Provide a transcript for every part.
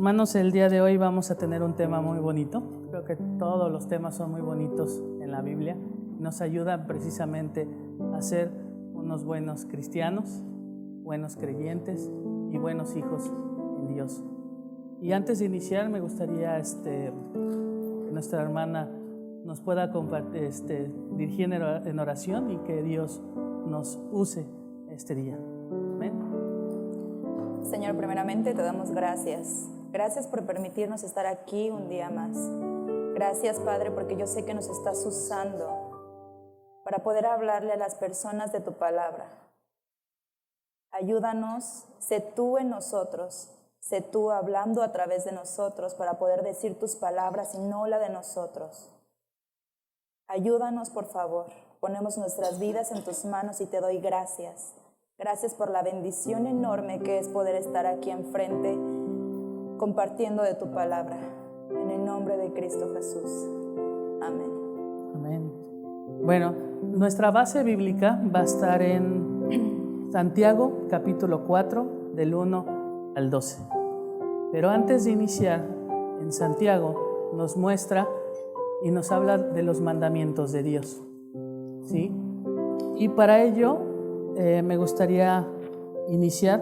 Hermanos, el día de hoy vamos a tener un tema muy bonito. Creo que todos los temas son muy bonitos en la Biblia. Nos ayudan precisamente a ser unos buenos cristianos, buenos creyentes y buenos hijos en Dios. Y antes de iniciar me gustaría que nuestra hermana nos pueda dirigir en oración y que Dios nos use este día. Amén. Señor, primeramente te damos gracias. Gracias por permitirnos estar aquí un día más. Gracias, Padre, porque yo sé que nos estás usando para poder hablarle a las personas de tu palabra. Ayúdanos, sé tú en nosotros, sé tú hablando a través de nosotros para poder decir tus palabras y no la de nosotros. Ayúdanos, por favor. Ponemos nuestras vidas en tus manos y te doy gracias. Gracias por la bendición enorme que es poder estar aquí enfrente compartiendo de tu palabra. En el nombre de Cristo Jesús. Amén. Amén. Bueno, nuestra base bíblica va a estar en Santiago, capítulo 4, del 1 al 12. Pero antes de iniciar, en Santiago nos muestra y nos habla de los mandamientos de Dios, ¿sí? Y para ello me gustaría iniciar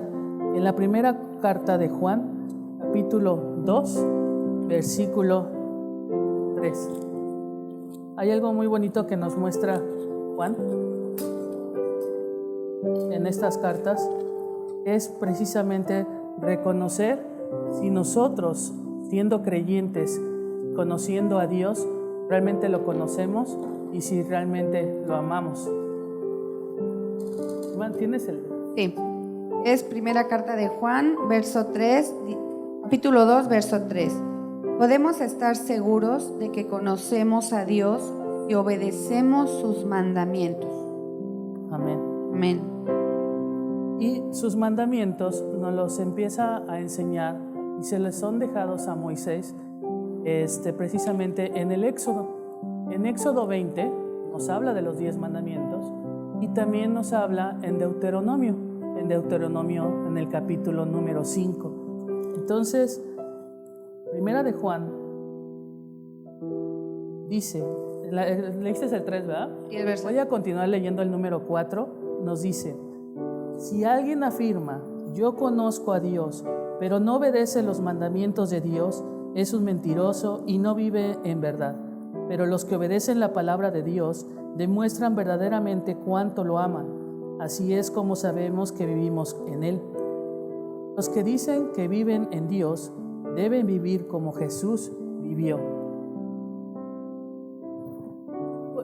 en la primera carta de Juan, capítulo 2, versículo 3. Hay algo muy bonito que nos muestra Juan en estas cartas, es precisamente reconocer si nosotros, siendo creyentes, conociendo a Dios, realmente lo conocemos y si realmente lo amamos. ¿Tienes el...? Sí, es primera carta de Juan, verso 3, capítulo 2, verso 3. Podemos estar seguros de que conocemos a Dios y obedecemos sus mandamientos. Amén. Amén. Y sus mandamientos nos los empieza a enseñar y se les son dejados a Moisés precisamente en el Éxodo. En Éxodo 20 nos habla de los 10 mandamientos y también nos habla en Deuteronomio en el capítulo número 5. Entonces, primera de Juan dice, leíste el 3, ¿verdad? Y el verso. Voy a continuar leyendo el número 4, nos dice: si alguien afirma, yo conozco a Dios, pero no obedece los mandamientos de Dios, es un mentiroso y no vive en verdad. Pero los que obedecen la palabra de Dios demuestran verdaderamente cuánto lo aman. Así es como sabemos que vivimos en Él. Los que dicen que viven en Dios deben vivir como Jesús vivió.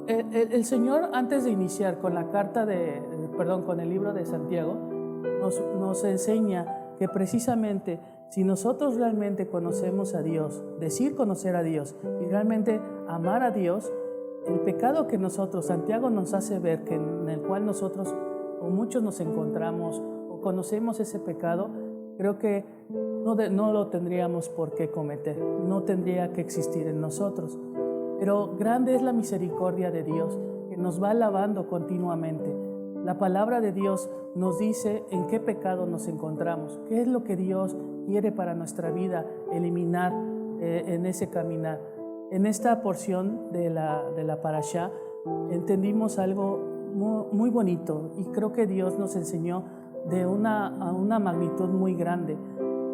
El Señor, antes de iniciar con la con el libro de Santiago, nos enseña que precisamente si nosotros realmente conocemos a Dios, decir conocer a Dios y realmente amar a Dios, el pecado que Santiago nos hace ver que en el cual nosotros o muchos nos encontramos o conocemos ese pecado, creo que no lo tendríamos por qué cometer, no tendría que existir en nosotros. Pero grande es la misericordia de Dios que nos va lavando continuamente. La palabra de Dios nos dice en qué pecado nos encontramos, qué es lo que Dios quiere para nuestra vida eliminar en ese caminar. En esta porción de la parashá entendimos algo muy bonito y creo que Dios nos enseñó a una magnitud muy grande.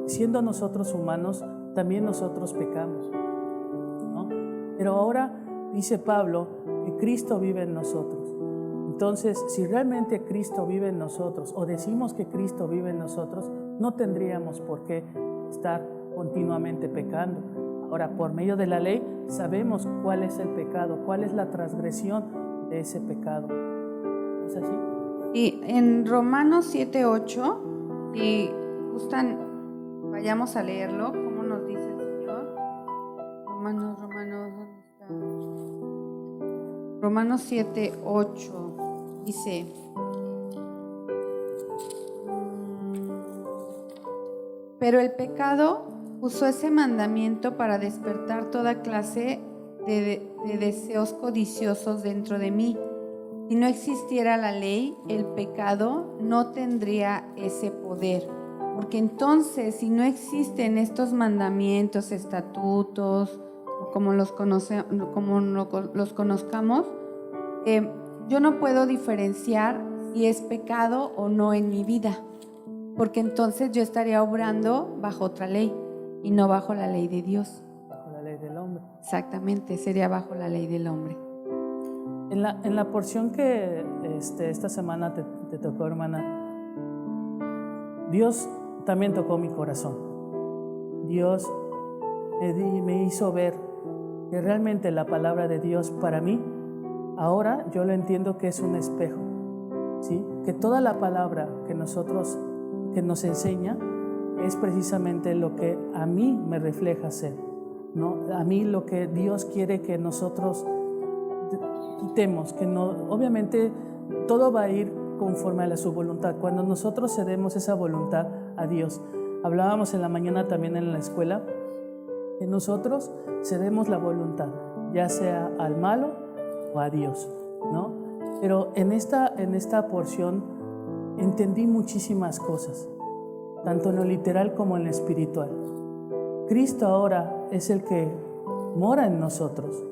Siendo nosotros humanos, también nosotros pecamos, ¿no? Pero ahora dice Pablo que Cristo vive en nosotros. Entonces, si realmente Cristo vive en nosotros o decimos que Cristo vive en nosotros, no tendríamos por qué estar continuamente pecando. Ahora, por medio de la ley, sabemos cuál es el pecado, cuál es la transgresión de ese pecado. ¿Es así? Y en Romanos 7, 8, si gustan, vayamos a leerlo, ¿cómo nos dice el Señor? Romanos, ¿dónde está? Romanos 7, 8, dice: pero el pecado usó ese mandamiento para despertar toda clase de deseos codiciosos dentro de mí. Si no existiera la ley, el pecado no tendría ese poder. porque entonces si no existen estos mandamientos, estatutos, como los conozcamos, yo no puedo diferenciar si es pecado o no en mi vida, porque entonces yo estaría obrando bajo otra ley y no bajo la ley de Dios. Bajo la ley del hombre. Exactamente, sería bajo la ley del hombre. En la porción que esta semana te tocó, hermana, Dios también tocó mi corazón. Dios me hizo ver que realmente la palabra de Dios para mí, ahora yo lo entiendo que es un espejo, ¿sí? Que toda la palabra que nos enseña es precisamente lo que a mí me refleja ser, ¿no? A mí lo que Dios quiere que nosotros quitemos, que no, obviamente todo va a ir conforme a su voluntad. Cuando nosotros cedemos esa voluntad a Dios, hablábamos en la mañana también en la escuela, que nosotros cedemos la voluntad, ya sea al malo o a Dios, ¿no? Pero en esta porción entendí muchísimas cosas, tanto en lo literal como en lo espiritual. Cristo ahora es el que mora en nosotros,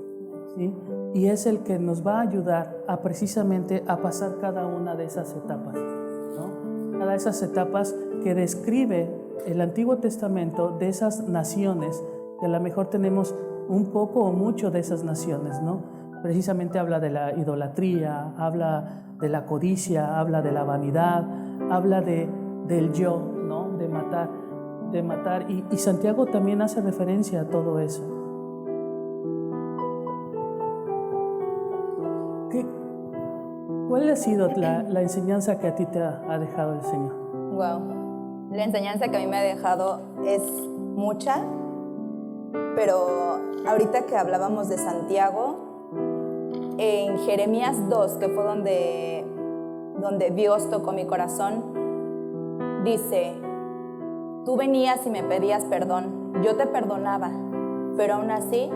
¿sí? Y es el que nos va a ayudar a precisamente a pasar cada una de esas etapas, ¿no? Cada de esas etapas que describe el Antiguo Testamento de esas naciones, que a lo mejor tenemos un poco o mucho de esas naciones, ¿no? Precisamente habla de la idolatría, habla de la codicia, habla de la vanidad, habla del yo, ¿no? De matar. Y Santiago también hace referencia a todo eso. ¿Cuál ha sido la enseñanza que a ti te ha dejado el Señor? Wow, la enseñanza que a mí me ha dejado es mucha, pero ahorita que hablábamos de Santiago, en Jeremías 2, que fue donde Dios tocó mi corazón, dice: tú venías y me pedías perdón, yo te perdonaba, pero aún así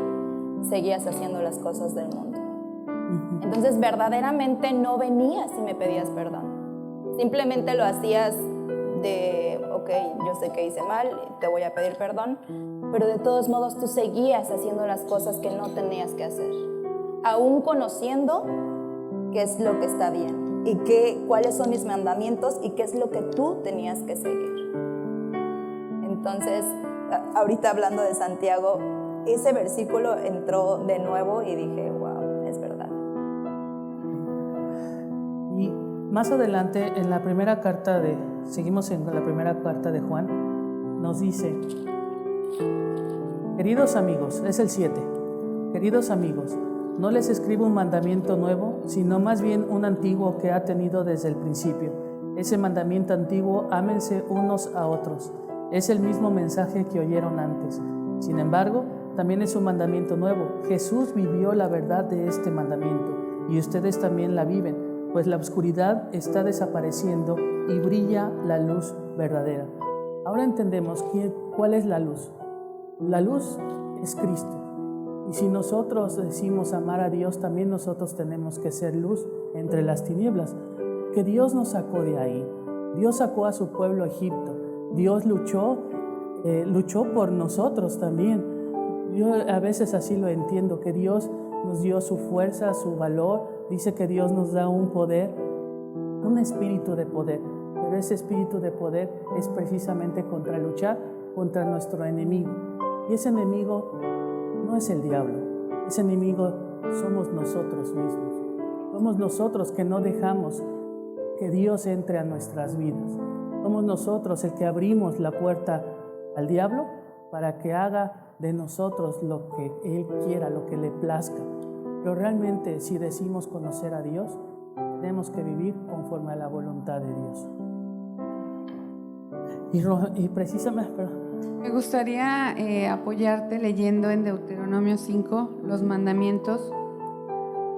seguías haciendo las cosas del mundo. Entonces verdaderamente no venías y me pedías perdón, simplemente lo hacías ok, yo sé que hice mal, te voy a pedir perdón, pero de todos modos tú seguías haciendo las cosas que no tenías que hacer, aún conociendo qué es lo que está bien y cuáles son mis mandamientos y qué es lo que tú tenías que seguir. Entonces, ahorita hablando de Santiago, ese versículo entró de nuevo y dije, wow, es verdad. Y más adelante, en la primera carta seguimos en la primera carta de Juan, nos dice: queridos amigos, es el 7, queridos amigos, no les escribo un mandamiento nuevo, sino más bien un antiguo que ha tenido desde el principio. Ese mandamiento antiguo, ámense unos a otros. Es el mismo mensaje que oyeron antes. Sin embargo, también es un mandamiento nuevo. Jesús vivió la verdad de este mandamiento y ustedes también la viven, pues la oscuridad está desapareciendo y brilla la luz verdadera. Ahora entendemos cuál es la luz. La luz es Cristo. Y si nosotros decimos amar a Dios, también nosotros tenemos que ser luz entre las tinieblas, que Dios nos sacó de ahí. Dios sacó a su pueblo a Egipto. Dios luchó por nosotros también. Yo a veces así lo entiendo, que Dios nos dio su fuerza, su valor. Dice que Dios nos da un poder, un espíritu de poder. Pero ese espíritu de poder es precisamente luchar contra nuestro enemigo. Y ese enemigo no es el diablo, ese enemigo somos nosotros mismos. Somos nosotros que no dejamos que Dios entre a nuestras vidas. Somos nosotros el que abrimos la puerta al diablo para que haga de nosotros lo que Él quiera, lo que le plazca. Pero realmente, si decimos conocer a Dios, tenemos que vivir conforme a la voluntad de Dios. Y precisamente... Me gustaría apoyarte leyendo en Deuteronomio 5 los mandamientos.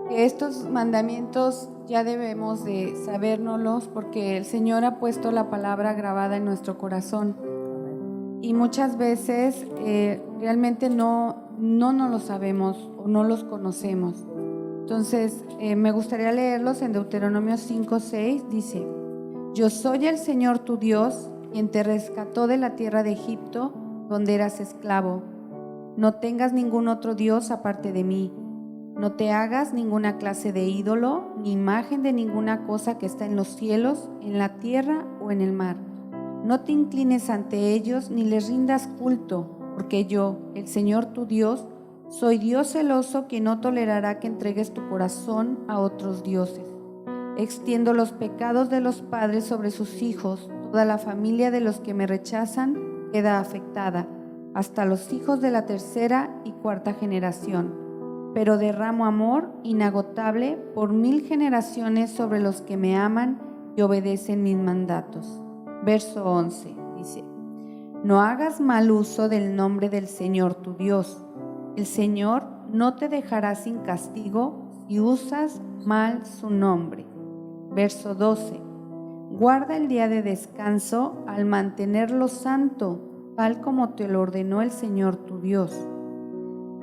Que estos mandamientos ya debemos de sabérnoslos porque el Señor ha puesto la palabra grabada en nuestro corazón. Y muchas veces realmente no nos lo sabemos o no los conocemos. Entonces, me gustaría leerlos en Deuteronomio 5:6. Dice: yo soy el Señor tu Dios, quien te rescató de la tierra de Egipto, donde eras esclavo. No tengas ningún otro Dios aparte de mí. No te hagas ninguna clase de ídolo, ni imagen de ninguna cosa que está en los cielos, en la tierra o en el mar. No te inclines ante ellos ni les rindas culto, porque yo, el Señor tu Dios, soy Dios celoso que no tolerará que entregues tu corazón a otros dioses. Extiendo los pecados de los padres sobre sus hijos. Toda la familia de los que me rechazan queda afectada, hasta los hijos de la tercera y cuarta generación. Pero derramo amor inagotable por 1000 generaciones sobre los que me aman y obedecen mis mandatos. Verso 11 dice: No hagas mal uso del nombre del Señor tu Dios. El Señor no te dejará sin castigo si usas mal su nombre. Verso 12: Guarda el día de descanso al mantenerlo santo, tal como te lo ordenó el Señor tu Dios.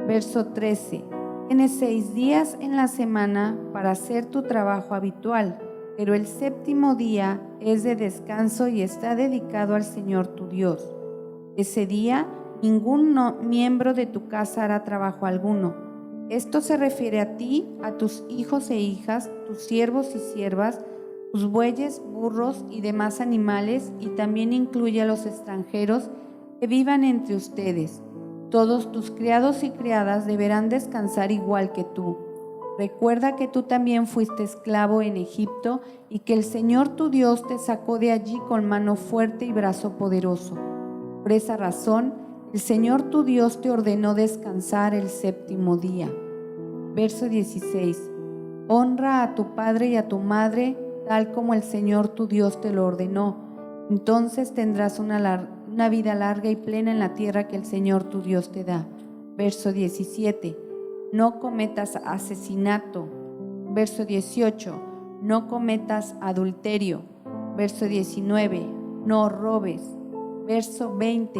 Verso 13: Tienes 6 días en la semana para hacer tu trabajo habitual, pero el séptimo día es de descanso y está dedicado al Señor tu Dios. Ese día ningún miembro de tu casa hará trabajo alguno. Esto se refiere a ti, a tus hijos e hijas, tus siervos y siervas, tus bueyes, burros y demás animales, y también incluye a los extranjeros que vivan entre ustedes. Todos tus criados y criadas deberán descansar igual que tú. Recuerda que tú también fuiste esclavo en Egipto y que el Señor tu Dios te sacó de allí con mano fuerte y brazo poderoso. Por esa razón, el Señor tu Dios te ordenó descansar el séptimo día. Verso 16: Honra a tu padre y a tu madre, tal como el Señor tu Dios te lo ordenó. Entonces tendrás una vida larga y plena en la tierra que el Señor tu Dios te da. Verso 17: No cometas asesinato. Verso 18: No cometas adulterio. Verso 19: No robes. Verso 20: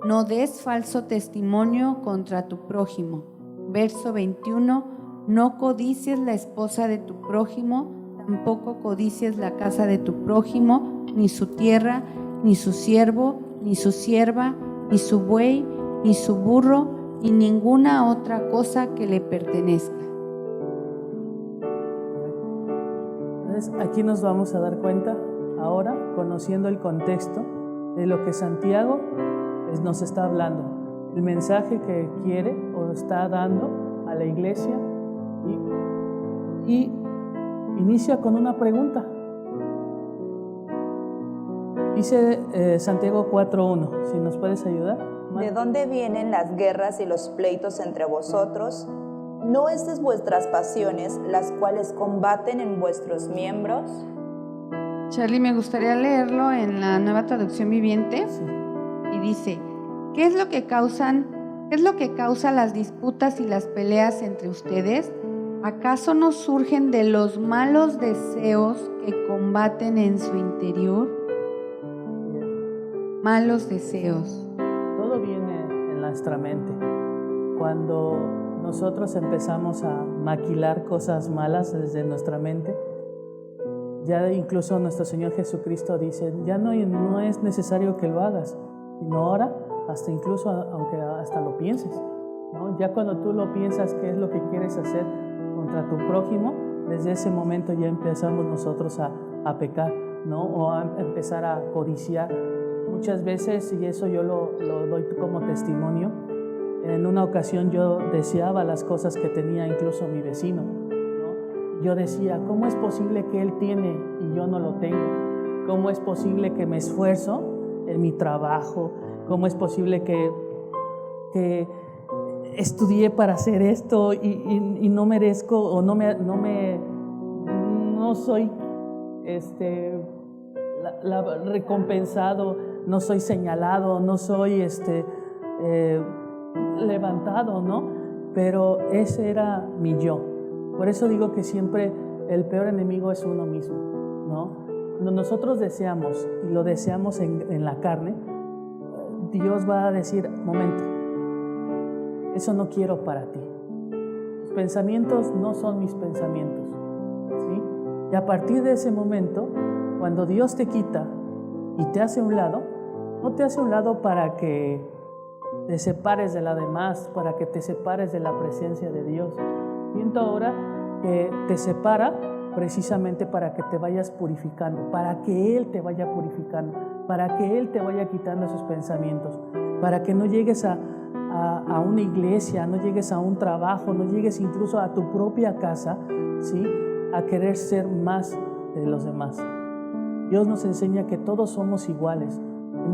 No des falso testimonio contra tu prójimo. Verso 21: No codicies la esposa de tu prójimo, tampoco codicies la casa de tu prójimo, ni su tierra, ni su siervo, ni su sierva, ni su buey, ni su burro, ni ninguna otra cosa que le pertenezca. Entonces, aquí nos vamos a dar cuenta ahora, conociendo el contexto de lo que Santiago nos está hablando, el mensaje que quiere o está dando a la iglesia, y inicia con una pregunta. Dice Santiago 4:1, si nos puedes ayudar. ¿De dónde vienen las guerras y los pleitos entre vosotros? ¿No estas vuestras pasiones las cuales combaten en vuestros miembros? Charlie, me gustaría leerlo en la Nueva Traducción Viviente. Sí. Y dice: ¿Qué es lo que causa las disputas y las peleas entre ustedes? ¿Acaso no surgen de los malos deseos que combaten en su interior? Malos deseos. Todo viene en nuestra mente. Cuando nosotros empezamos a maquilar cosas malas desde nuestra mente, ya incluso nuestro Señor Jesucristo dice, ya no es necesario que lo hagas, sino ahora hasta incluso aunque hasta lo pienses, ¿no? Ya cuando tú lo piensas qué es lo que quieres hacer contra tu prójimo, desde ese momento ya empezamos nosotros a pecar, ¿no? O a empezar a codiciar. Muchas veces, y eso yo lo doy como testimonio, en una ocasión yo deseaba las cosas que tenía incluso mi vecino, ¿no? Yo decía, ¿cómo es posible que él tiene y yo no lo tengo? ¿Cómo es posible que me esfuerzo en mi trabajo? ¿Cómo es posible que estudié para hacer esto y no merezco o no soy recompensado, no soy señalado, no soy levantado, ¿no? Pero ese era mi yo. Por eso digo que siempre el peor enemigo es uno mismo, ¿no? Cuando nosotros deseamos y lo deseamos en la carne, Dios va a decir, momento, eso no quiero para ti. Tus pensamientos no son mis pensamientos, ¿sí? Y a partir de ese momento, cuando Dios te quita y te hace a un lado, no te hace a un lado para que te separes de la demás, para que te separes de la presencia de Dios. Siento ahora que te separa precisamente para que te vayas purificando, para que Él te vaya purificando, para que Él te vaya quitando esos pensamientos, para que no llegues a una iglesia, no llegues a un trabajo, no llegues incluso a tu propia casa, ¿sí?, a querer ser más de los demás. Dios nos enseña que todos somos iguales.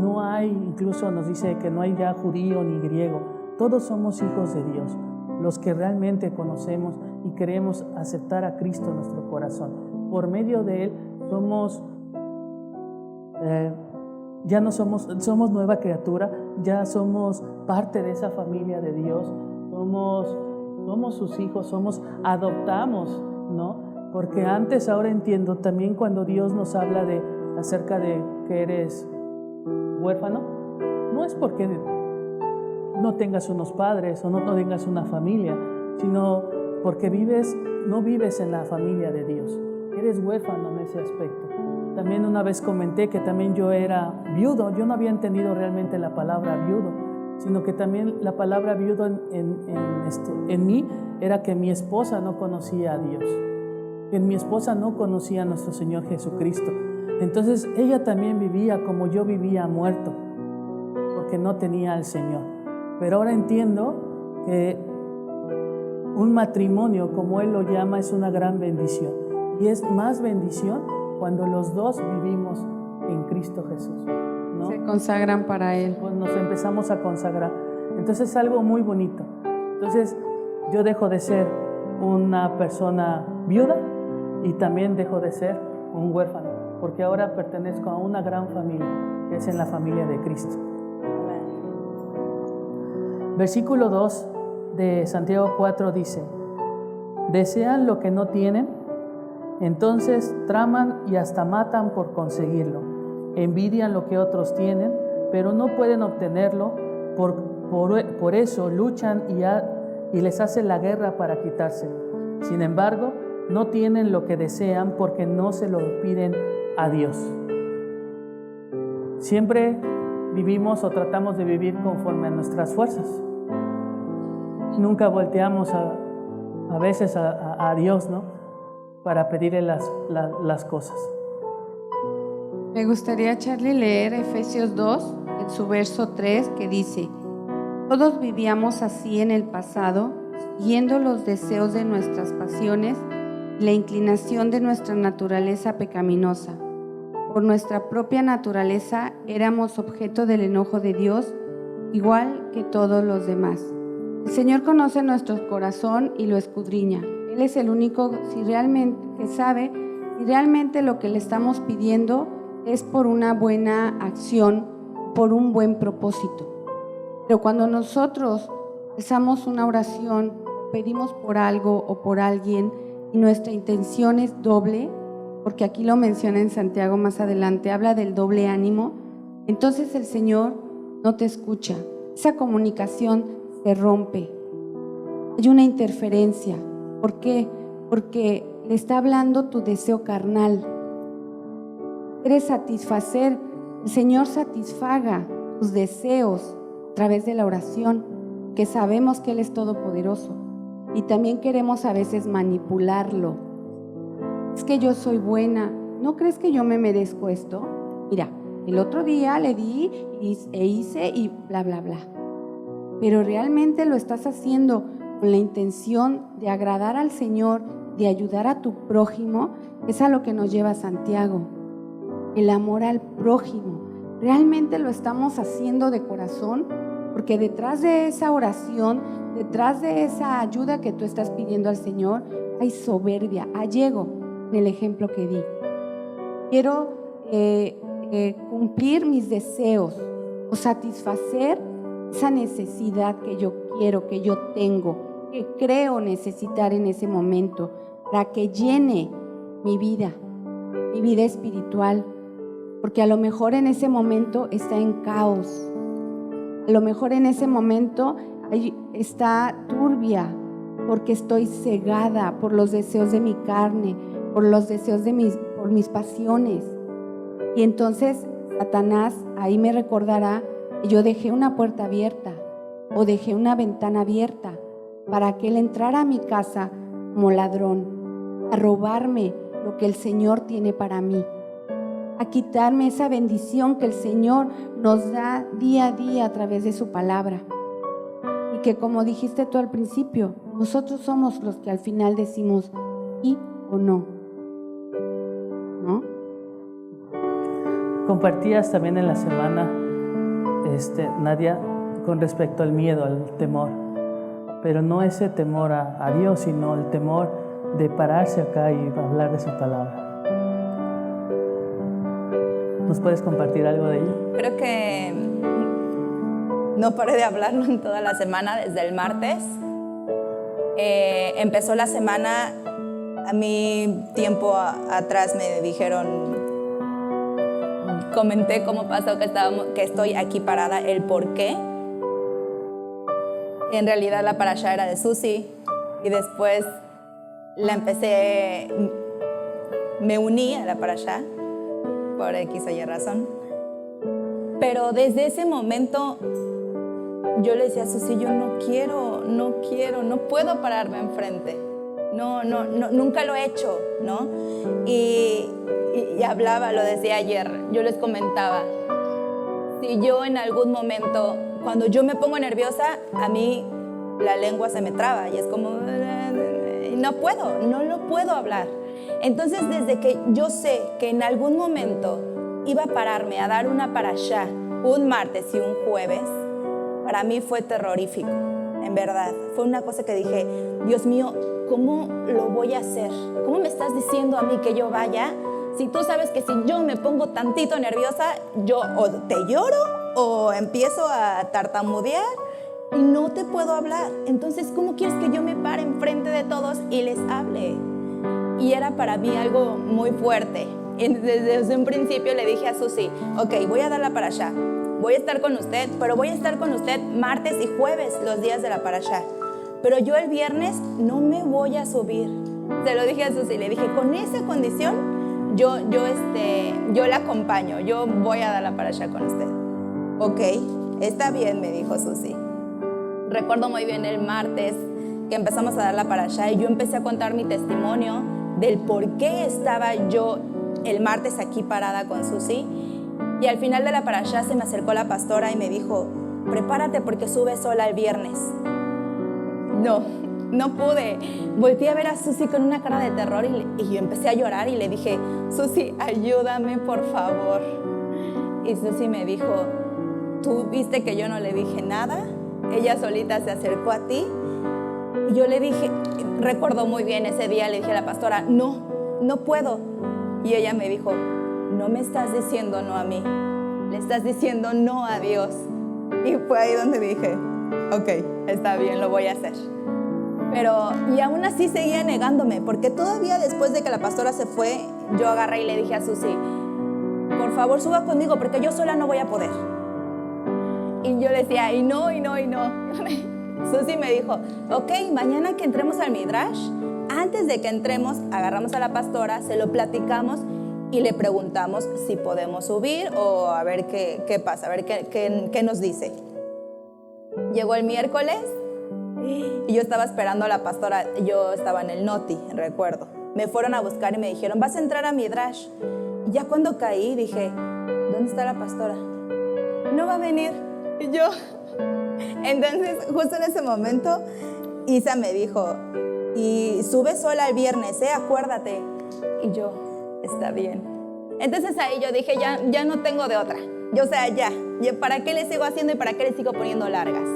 No hay, incluso nos dice que no hay ya judío ni griego. Todos somos hijos de Dios, los que realmente conocemos y queremos aceptar a Cristo en nuestro corazón. Por medio de Él ya no somos nueva criatura, ya somos parte de esa familia de Dios, somos sus hijos, adoptamos, ¿no? Porque antes, ahora entiendo también cuando Dios nos habla acerca de que eres huérfano, no es porque no tengas unos padres o no tengas una familia, sino porque no vives en la familia de Dios. Eres huérfano en ese aspecto. También una vez comenté que también yo era viudo. Yo no había entendido realmente la palabra viudo, sino que también la palabra viudo en mí era que mi esposa no conocía a Dios, que mi esposa no conocía a nuestro Señor Jesucristo. Entonces ella también vivía como yo vivía, muerto, porque no tenía al Señor. Pero ahora entiendo que un matrimonio, como Él lo llama, es una gran bendición. Y es más bendición cuando los dos vivimos en Cristo Jesús, ¿no? Se consagran para Él. Pues nos empezamos a consagrar. Entonces es algo muy bonito. Entonces yo dejo de ser una persona viuda y también dejo de ser un huérfano, porque ahora pertenezco a una gran familia, que es en la familia de Cristo. Amén. Versículo 2 de Santiago 4 dice: desean lo que no tienen, entonces traman y hasta matan por conseguirlo. Envidian lo que otros tienen, pero no pueden obtenerlo. Por eso luchan y les hacen la guerra para quitárselo. Sin embargo, no tienen lo que desean porque no se lo piden a Dios. Siempre vivimos o tratamos de vivir conforme a nuestras fuerzas. Nunca volteamos a veces a Dios, ¿no?, para pedirle las cosas. Me gustaría, Charlie, leer Efesios 2, en su verso 3, que dice: todos vivíamos así en el pasado, siguiendo los deseos de nuestras pasiones y la inclinación de nuestra naturaleza pecaminosa. Por nuestra propia naturaleza éramos objeto del enojo de Dios, igual que todos los demás. El Señor conoce nuestro corazón y lo escudriña. Él es el único que sabe si realmente lo que le estamos pidiendo es por una buena acción, por un buen propósito. Pero cuando nosotros rezamos una oración, pedimos por algo o por alguien y nuestra intención es doble, porque aquí lo menciona en Santiago más adelante, habla del doble ánimo, entonces el Señor no te escucha. Esa comunicación se rompe. Hay una interferencia. ¿Por qué? Porque le está hablando tu deseo carnal. Quieres satisfacer, el Señor satisfaga tus deseos a través de la oración, que sabemos que Él es todopoderoso. Y también queremos a veces manipularlo. Es que yo soy buena. ¿No crees que yo me merezco esto? Mira, el otro día le di e hice y bla, bla, bla. Pero realmente lo estás haciendo con la intención de agradar al Señor, de ayudar a tu prójimo. Es a lo que nos lleva Santiago. El amor al prójimo. ¿Realmente lo estamos haciendo de corazón? Porque detrás de esa oración, detrás de esa ayuda que tú estás pidiendo al Señor, hay soberbia, hay ego, en el ejemplo que di. Quiero cumplir mis deseos o satisfacer esa necesidad que yo quiero, que yo tengo, que creo necesitar en ese momento, para que llene mi vida espiritual. Porque a lo mejor en ese momento está en caos. A lo mejor en ese momento está turbia, porque estoy cegada por los deseos de mi carne, por los deseos por mis pasiones. Y entonces Satanás ahí me recordará que yo dejé una puerta abierta o dejé una ventana abierta para que él entrara a mi casa como ladrón, a robarme lo que el Señor tiene para mí, a quitarme esa bendición que el Señor nos da día a día a través de su palabra. Y que, como dijiste tú al principio, nosotros somos los que al final decimos sí o no. ¿No? Compartías también en la semana, Nadia, con respecto al miedo, al temor, pero no ese temor a Dios, sino el temor de pararse acá y hablar de su palabra. ¿Nos puedes compartir algo de ello? Creo que no paré de hablarlo en toda la semana, desde el martes. Empezó la semana, a mí tiempo atrás me dijeron, comenté cómo pasó que estoy aquí parada, el por qué. En realidad la parashá era de Susi y después me uní a la parashá por X o Y razón. Pero desde ese momento yo le decía a Susi, yo no puedo pararme enfrente. No, nunca lo he hecho, ¿no? Y hablaba, lo decía ayer, yo les comentaba, si yo en algún momento, cuando yo me pongo nerviosa, a mí la lengua se me traba y es como, no lo puedo hablar. Entonces, desde que yo sé que en algún momento iba a pararme a dar una parashá, un martes y un jueves, para mí fue terrorífico, en verdad. Fue una cosa que dije, Dios mío, ¿cómo lo voy a hacer? ¿Cómo me estás diciendo a mí que yo vaya? Si tú sabes que si yo me pongo tantito nerviosa, yo o te lloro o empiezo a tartamudear y no te puedo hablar. Entonces, ¿cómo quieres que yo me pare enfrente de todos y les hable? Y era para mí algo muy fuerte. Y desde un principio le dije a Susi, ok, voy a dar la parashá, voy a estar con usted, pero voy a estar con usted martes y jueves, los días de la parashá. Pero yo el viernes no me voy a subir. Se lo dije a Susi, le dije, con esa condición, yo la acompaño, yo voy a dar la parashá con usted. Ok, está bien, me dijo Susi. Recuerdo muy bien el martes que empezamos a dar la parashá y yo empecé a contar mi testimonio del por qué estaba yo el martes aquí parada con Susi. Y al final de la parashá se me acercó la pastora y me dijo, prepárate porque subes sola el viernes. No pude. Volteé a ver a Susi con una cara de terror y yo empecé a llorar y le dije, Susi, ayúdame por favor. Y Susi me dijo, ¿tú viste que yo no le dije nada? Ella solita se acercó a ti. Y yo le dije, recuerdo muy bien ese día, le dije a la pastora, no puedo. Y ella me dijo, no me estás diciendo no a mí, le estás diciendo no a Dios. Y fue ahí donde dije, ok, está bien, lo voy a hacer. Y aún así seguía negándome, porque todavía después de que la pastora se fue, yo agarré y le dije a Susi, por favor suba conmigo, porque yo sola no voy a poder. Y yo le decía, y no. Susi me dijo, ok, mañana que entremos al Midrash, antes de que entremos, agarramos a la pastora, se lo platicamos y le preguntamos si podemos subir o a ver qué pasa, a ver qué nos dice. Llegó el miércoles y yo estaba esperando a la pastora, yo estaba en el Noti, recuerdo. Me fueron a buscar y me dijeron, ¿vas a entrar a Midrash? Y ya cuando caí dije, ¿dónde está la pastora? No va a venir. Y yo, entonces justo en ese momento, Isa me dijo, y sube sola el viernes, acuérdate. Y yo, está bien. Entonces ahí yo dije, ya no tengo de otra. Yo, o sea, ya, ¿para qué le sigo haciendo y para qué le sigo poniendo largas?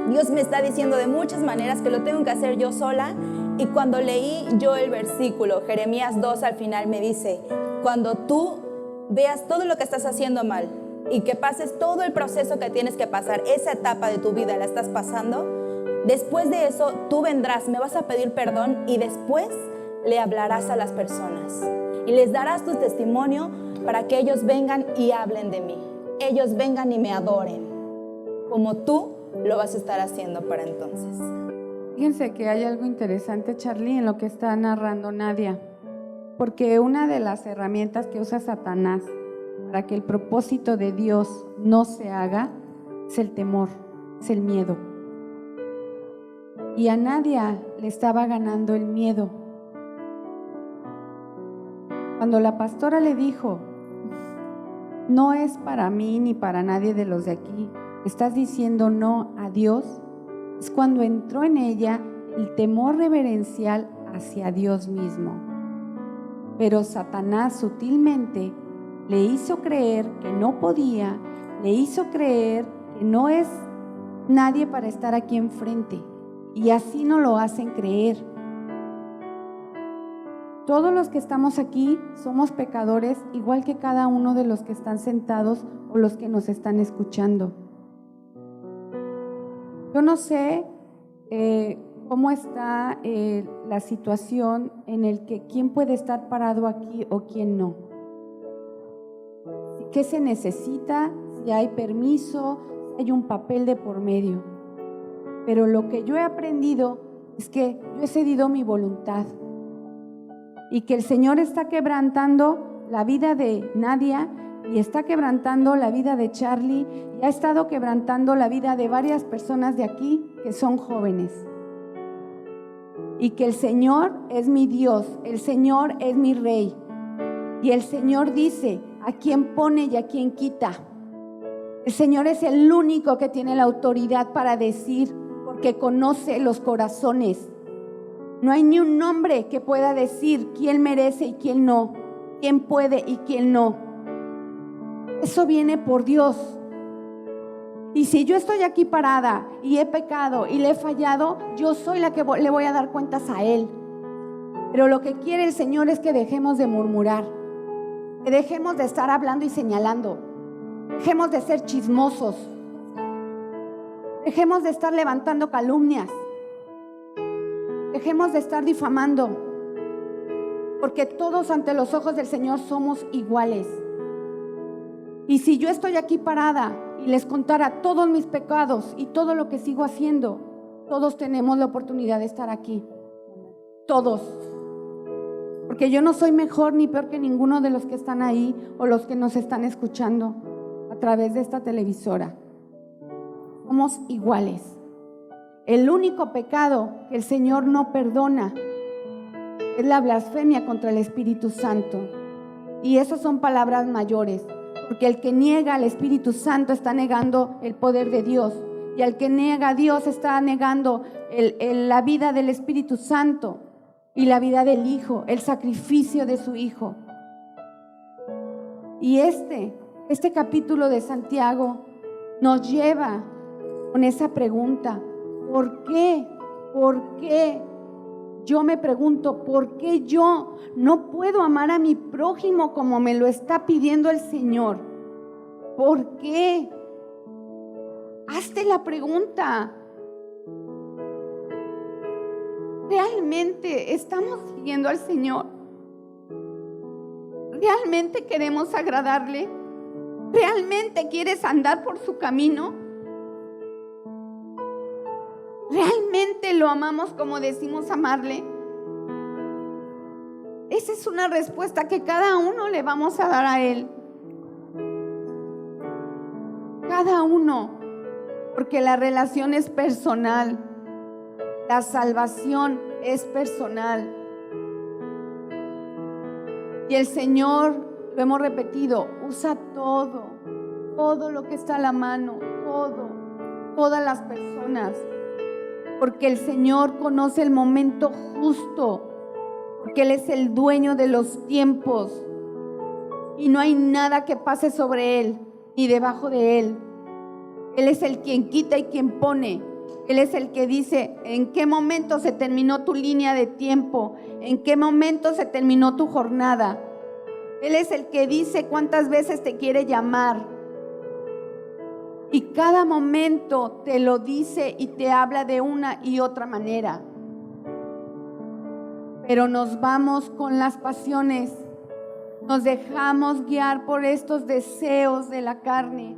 Dios me está diciendo de muchas maneras que lo tengo que hacer yo sola. Y cuando leí yo el versículo, Jeremías 2 al final me dice, cuando tú veas todo lo que estás haciendo mal y que pases todo el proceso que tienes que pasar, esa etapa de tu vida la estás pasando, después de eso tú vendrás, me vas a pedir perdón y después le hablarás a las personas y les darás tu testimonio para que ellos vengan y hablen de mí, ellos vengan y me adoren, como tú lo vas a estar haciendo para entonces. Fíjense que hay algo interesante, Charlie, en lo que está narrando Nadia, porque una de las herramientas que usa Satanás para que el propósito de Dios no se haga es el temor, es el miedo. Y a Nadia le estaba ganando el miedo. Cuando la pastora le dijo, no es para mí ni para nadie de los de aquí, estás diciendo no a Dios, es cuando entró en ella el temor reverencial hacia Dios mismo. Pero Satanás sutilmente le hizo creer que no podía, le hizo creer que no es nadie para estar aquí enfrente. Y así nos lo hacen creer. Todos los que estamos aquí somos pecadores, igual que cada uno de los que están sentados o los que nos están escuchando. Yo no sé cómo está la situación en el que quién puede estar parado aquí o quién no. ¿Qué se necesita? Si hay permiso, si hay un papel de por medio. Pero lo que yo he aprendido es que yo he cedido mi voluntad y que el Señor está quebrantando la vida de Nadia y está quebrantando la vida de Charlie y ha estado quebrantando la vida de varias personas de aquí que son jóvenes. Y que el Señor es mi Dios, el Señor es mi Rey. Y el Señor dice a quién pone y a quién quita. El Señor es el único que tiene la autoridad para decir, porque conoce los corazones. No hay ni un hombre que pueda decir quién merece y quién no, quién puede y quién no. Eso viene por Dios. Y si yo estoy aquí parada y he pecado y le he fallado, yo soy la que le voy a dar cuentas a Él. Pero lo que quiere el Señor es que dejemos de murmurar, que dejemos de estar hablando y señalando, dejemos de ser chismosos, dejemos de estar levantando calumnias, dejemos de estar difamando, porque todos ante los ojos del Señor somos iguales. Y si yo estoy aquí parada y les contara todos mis pecados y todo lo que sigo haciendo, todos tenemos la oportunidad de estar aquí. Todos. Porque yo no soy mejor ni peor que ninguno de los que están ahí o los que nos están escuchando a través de esta televisora. Somos iguales. El único pecado que el Señor no perdona es la blasfemia contra el Espíritu Santo. Y esas son palabras mayores. Porque el que niega al Espíritu Santo está negando el poder de Dios. Y al que niega a Dios está negando la vida del Espíritu Santo y la vida del Hijo, el sacrificio de su Hijo. Y este capítulo de Santiago nos lleva con esa pregunta: ¿por qué? ¿Por qué? Yo me pregunto, ¿por qué yo no puedo amar a mi prójimo como me lo está pidiendo el Señor? ¿Por qué? Hazte la pregunta. ¿Realmente estamos siguiendo al Señor? ¿Realmente queremos agradarle? ¿Realmente quieres andar por su camino? ¿Realmente lo amamos como decimos amarle? Esa es una respuesta que cada uno le vamos a dar a Él. Cada uno, porque la relación es personal, la salvación es personal. Y el Señor, lo hemos repetido, usa todo lo que está a la mano, todas las personas. Porque el Señor conoce el momento justo, porque Él es el dueño de los tiempos y no hay nada que pase sobre Él ni debajo de Él. Él es el quien quita y quien pone. Él es el que dice en qué momento se terminó tu línea de tiempo, en qué momento se terminó tu jornada. Él es el que dice cuántas veces te quiere llamar. Y cada momento te lo dice y te habla de una y otra manera. Pero nos vamos con las pasiones, nos dejamos guiar por estos deseos de la carne.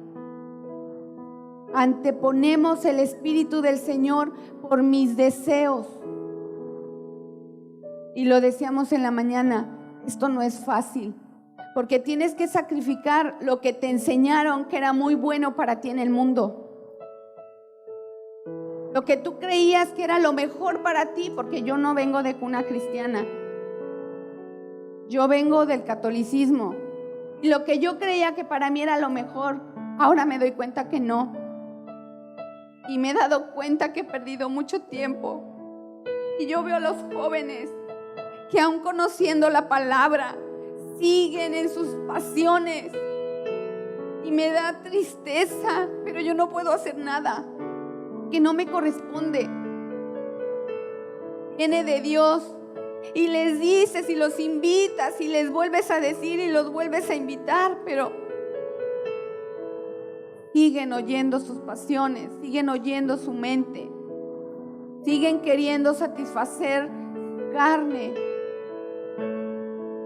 Anteponemos el Espíritu del Señor por mis deseos. Y lo decíamos en la mañana, esto no es fácil, porque tienes que sacrificar lo que te enseñaron que era muy bueno para ti en el mundo. Lo que tú creías que era lo mejor para ti, porque yo no vengo de cuna cristiana. Yo vengo del catolicismo. Y lo que yo creía que para mí era lo mejor, ahora me doy cuenta que no. Y me he dado cuenta que he perdido mucho tiempo. Y yo veo a los jóvenes que aún conociendo la palabra, siguen en sus pasiones. Y me da tristeza, pero yo no puedo hacer nada, que no me corresponde. Viene de Dios. Y les dices y los invitas y les vuelves a decir y los vuelves a invitar, pero siguen oyendo sus pasiones, siguen oyendo su mente, siguen queriendo satisfacer su carne.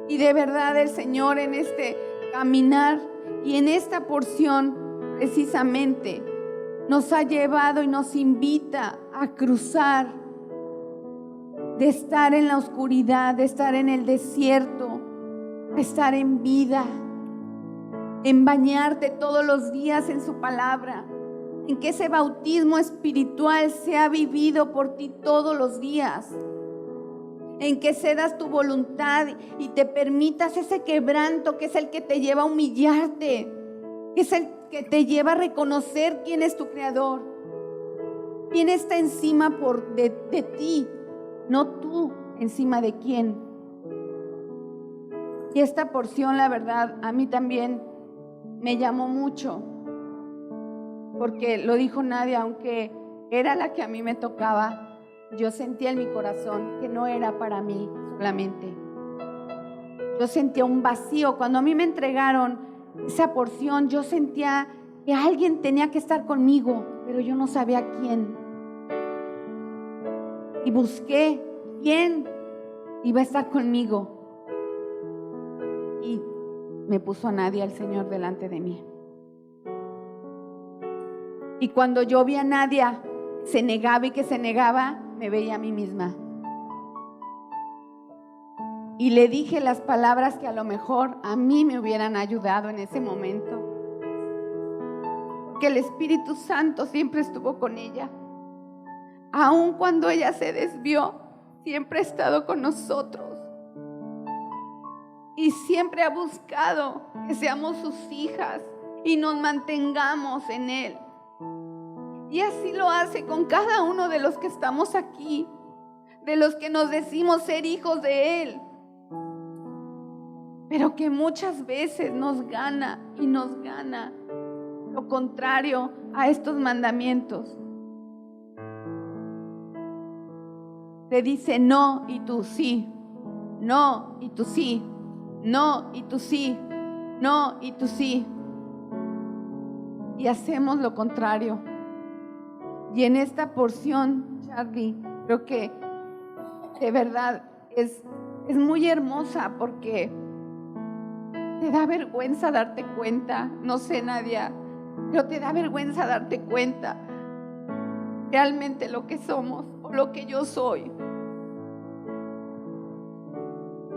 Y de verdad el Señor en este caminar y en esta porción precisamente nos ha llevado y nos invita a cruzar de estar en la oscuridad, de estar en el desierto, de estar en vida, en bañarte todos los días en su palabra, en que ese bautismo espiritual sea vivido por ti todos los días, en que cedas tu voluntad y te permitas ese quebranto que es el que te lleva a humillarte, que es el que te lleva a reconocer quién es tu creador, quién está encima de ti. No tú encima de quién. Y esta porción, la verdad, a mí también me llamó mucho, porque lo dijo Nadia, aunque era la que a mí me tocaba, yo sentía en mi corazón que no era para mí solamente. Yo sentía un vacío. Cuando a mí me entregaron esa porción, yo sentía que alguien tenía que estar conmigo, pero yo no sabía quién. Y busqué quién iba a estar conmigo. Y me puso a Nadia, el Señor, delante de mí. Y cuando yo vi a Nadia, se negaba y que se negaba, me veía a mí misma. Y le dije las palabras que a lo mejor a mí me hubieran ayudado en ese momento. Que el Espíritu Santo siempre estuvo con ella. Aun cuando ella se desvió, siempre ha estado con nosotros. Y siempre ha buscado que seamos sus hijas y nos mantengamos en Él. Y así lo hace con cada uno de los que estamos aquí, de los que nos decimos ser hijos de Él. Pero que muchas veces nos gana lo contrario a estos mandamientos. Te dice no y tú sí, no y tú sí, no y tú sí, no y tú sí. Y hacemos lo contrario. Y en esta porción, Charlie, creo que de verdad es muy hermosa, porque te da vergüenza darte cuenta. No sé, Nadia, pero te da vergüenza darte cuenta realmente lo que somos o lo que yo soy.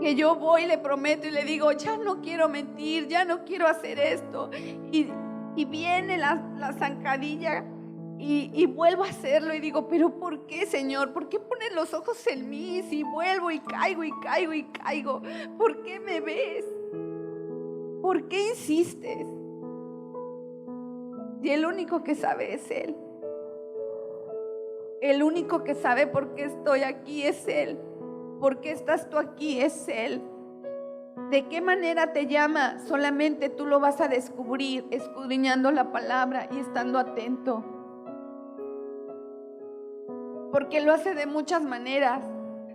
Que yo voy y le prometo y le digo, ya no quiero mentir, ya no quiero hacer esto. Y viene la zancadilla y vuelvo a hacerlo y digo, pero ¿por qué, Señor? ¿Por qué pones los ojos en mí si vuelvo y caigo y caigo y caigo? ¿Por qué me ves? ¿Por qué insistes? Y el único que sabe es Él. El único que sabe por qué estoy aquí es Él. ¿Por qué estás tú aquí? Es Él. ¿De qué manera te llama? Solamente tú lo vas a descubrir escudriñando la palabra y estando atento. Porque lo hace de muchas maneras.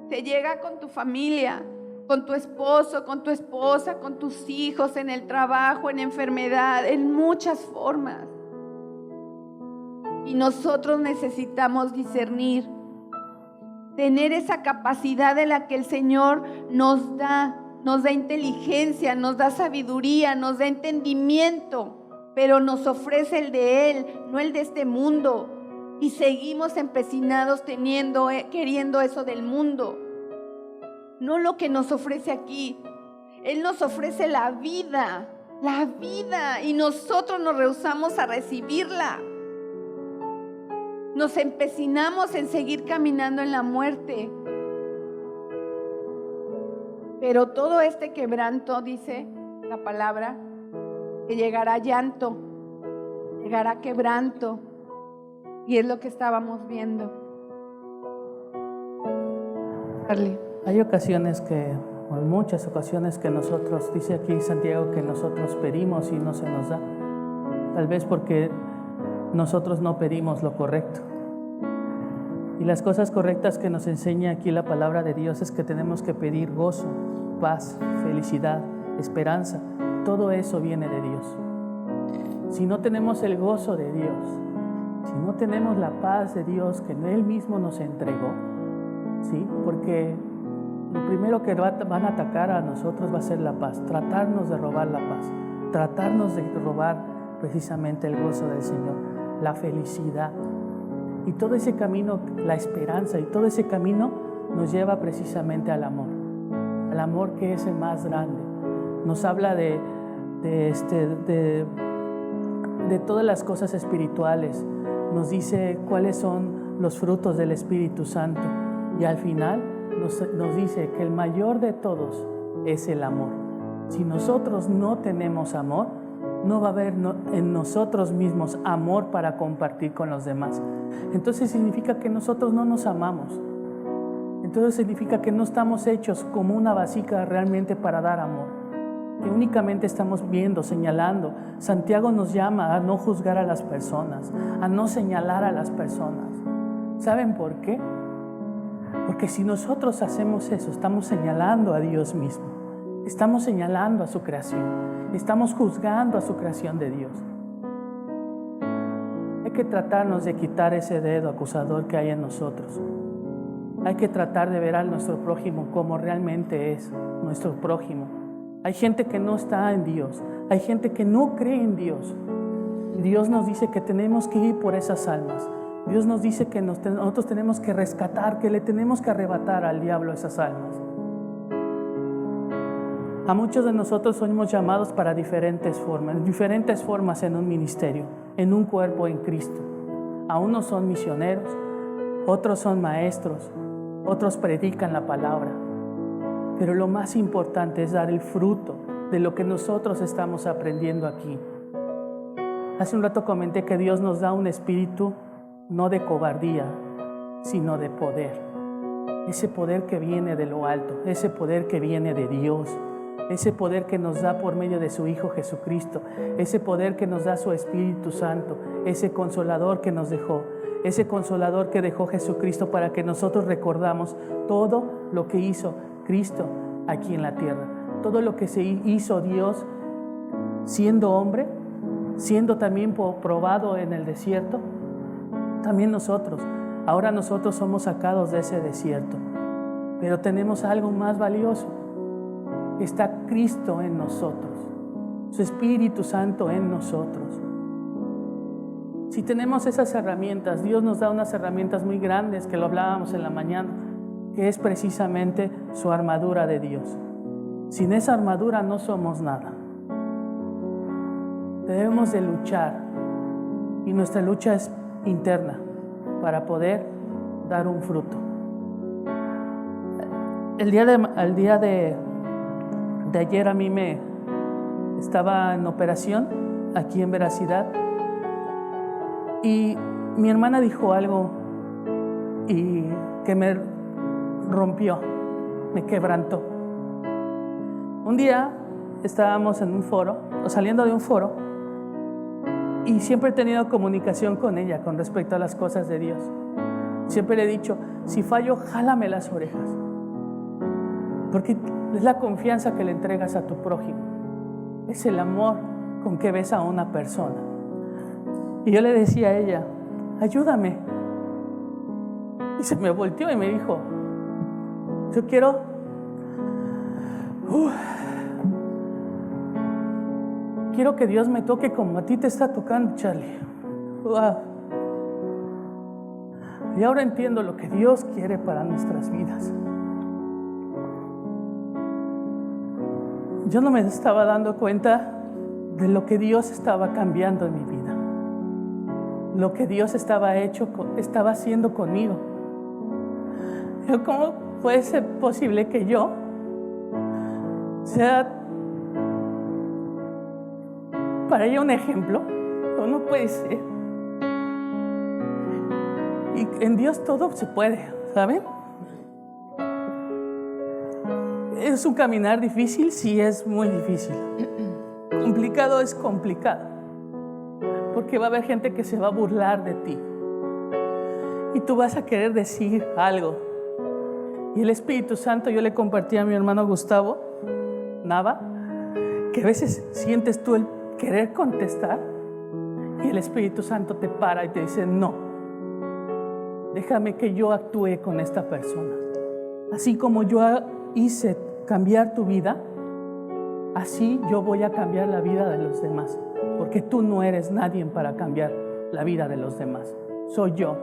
Te llega con tu familia, con tu esposo, con tu esposa, con tus hijos, en el trabajo, en enfermedad, en muchas formas. Y nosotros necesitamos discernir, tener esa capacidad de la que el Señor nos da inteligencia, nos da sabiduría, nos da entendimiento, pero nos ofrece el de Él, no el de este mundo. Y seguimos empecinados queriendo eso del mundo, no lo que nos ofrece aquí. Él nos ofrece la vida, y nosotros nos rehusamos a recibirla. Nos empecinamos en seguir caminando en la muerte. Pero todo este quebranto, dice la palabra, que llegará llanto, llegará quebranto, y es lo que estábamos viendo. Carly. Hay ocasiones o en muchas ocasiones que nosotros, dice aquí Santiago, que nosotros pedimos y no se nos da. Tal vez porque nosotros no pedimos lo correcto. Y las cosas correctas que nos enseña aquí la palabra de Dios es que tenemos que pedir gozo, paz, felicidad, esperanza. Todo eso viene de Dios. Si no tenemos el gozo de Dios, si no tenemos la paz de Dios que Él mismo nos entregó, ¿sí? Porque lo primero que van a atacar a nosotros va a ser la paz, tratarnos de robar la paz, tratarnos de robar precisamente el gozo del Señor, la felicidad. Y todo ese camino, la esperanza, y todo ese camino nos lleva precisamente al amor que es el más grande. Nos habla de todas las cosas espirituales, nos dice cuáles son los frutos del Espíritu Santo, y al final nos dice que el mayor de todos es el amor. Si nosotros no tenemos amor, no va a haber en nosotros mismos amor para compartir con los demás. Entonces significa que nosotros no nos amamos. Entonces significa que no estamos hechos como una vasija realmente para dar amor, que únicamente estamos viendo, señalando. Santiago nos llama a no juzgar a las personas, a no señalar a las personas. ¿Saben por qué? Porque si nosotros hacemos eso, estamos señalando a Dios mismo, estamos señalando a su creación, estamos juzgando a su creación de Dios. Hay que tratarnos de quitar ese dedo acusador que hay en nosotros. Hay que tratar de ver a nuestro prójimo como realmente es nuestro prójimo. Hay gente que no está en Dios, hay gente que no cree en Dios. Dios nos dice que tenemos que ir por esas almas. Dios nos dice que nosotros tenemos que rescatar, que le tenemos que arrebatar al diablo esas almas. A muchos de nosotros somos llamados para diferentes formas en un ministerio, en un cuerpo en Cristo. A unos son misioneros, otros son maestros, otros predican la palabra. Pero lo más importante es dar el fruto de lo que nosotros estamos aprendiendo aquí. Hace un rato comenté que Dios nos da un espíritu no de cobardía, sino de poder. Ese poder que viene de lo alto, ese poder que viene de Dios, ese poder que nos da por medio de su Hijo Jesucristo, ese poder que nos da su Espíritu Santo, ese consolador que nos dejó, ese consolador que dejó Jesucristo para que nosotros recordamos todo lo que hizo Cristo aquí en la tierra, todo lo que se hizo Dios siendo hombre, siendo también probado en el desierto. También ahora nosotros somos sacados de ese desierto, pero tenemos algo más valioso. Está Cristo en nosotros, su Espíritu Santo en nosotros. Si tenemos esas herramientas, Dios nos da unas herramientas muy grandes que lo hablábamos en la mañana, que es precisamente su armadura de Dios. Sin esa armadura no somos nada. Debemos de luchar, y nuestra lucha es interna para poder dar un fruto. El día de ayer a mí estaba en operación aquí en Veracidad, y mi hermana dijo algo y que me rompió, me quebrantó. Un día estábamos en un foro, o saliendo de un foro, y siempre he tenido comunicación con ella con respecto a las cosas de Dios. Siempre le he dicho, si fallo, jálame las orejas, porque es la confianza que le entregas a tu prójimo, es el amor con que ves a una persona. Y yo le decía a ella, ayúdame. Y se me volteó y me dijo, yo quiero que Dios me toque como a ti te está tocando, Charlie. Wow. Y ahora entiendo lo que Dios quiere para nuestras vidas. yo no me estaba dando cuenta de lo que Dios estaba cambiando en mi vida, lo que Dios estaba haciendo conmigo. ¿Cómo puede ser posible que yo sea para ella un ejemplo? No puede ser. Y en Dios todo se puede, ¿saben? ¿Es un caminar difícil? Sí, es muy difícil. Complicado es complicado, porque va a haber gente que se va a burlar de ti y tú vas a querer decir algo. Y el Espíritu Santo, yo le compartí a mi hermano Gustavo Nava, que a veces sientes tú el querer contestar y el Espíritu Santo te para y te dice: no, déjame que yo actúe con esta persona. Así como yo hice cambiar tu vida, así yo voy a cambiar la vida de los demás, porque tú no eres nadie para cambiar la vida de los demás, soy yo.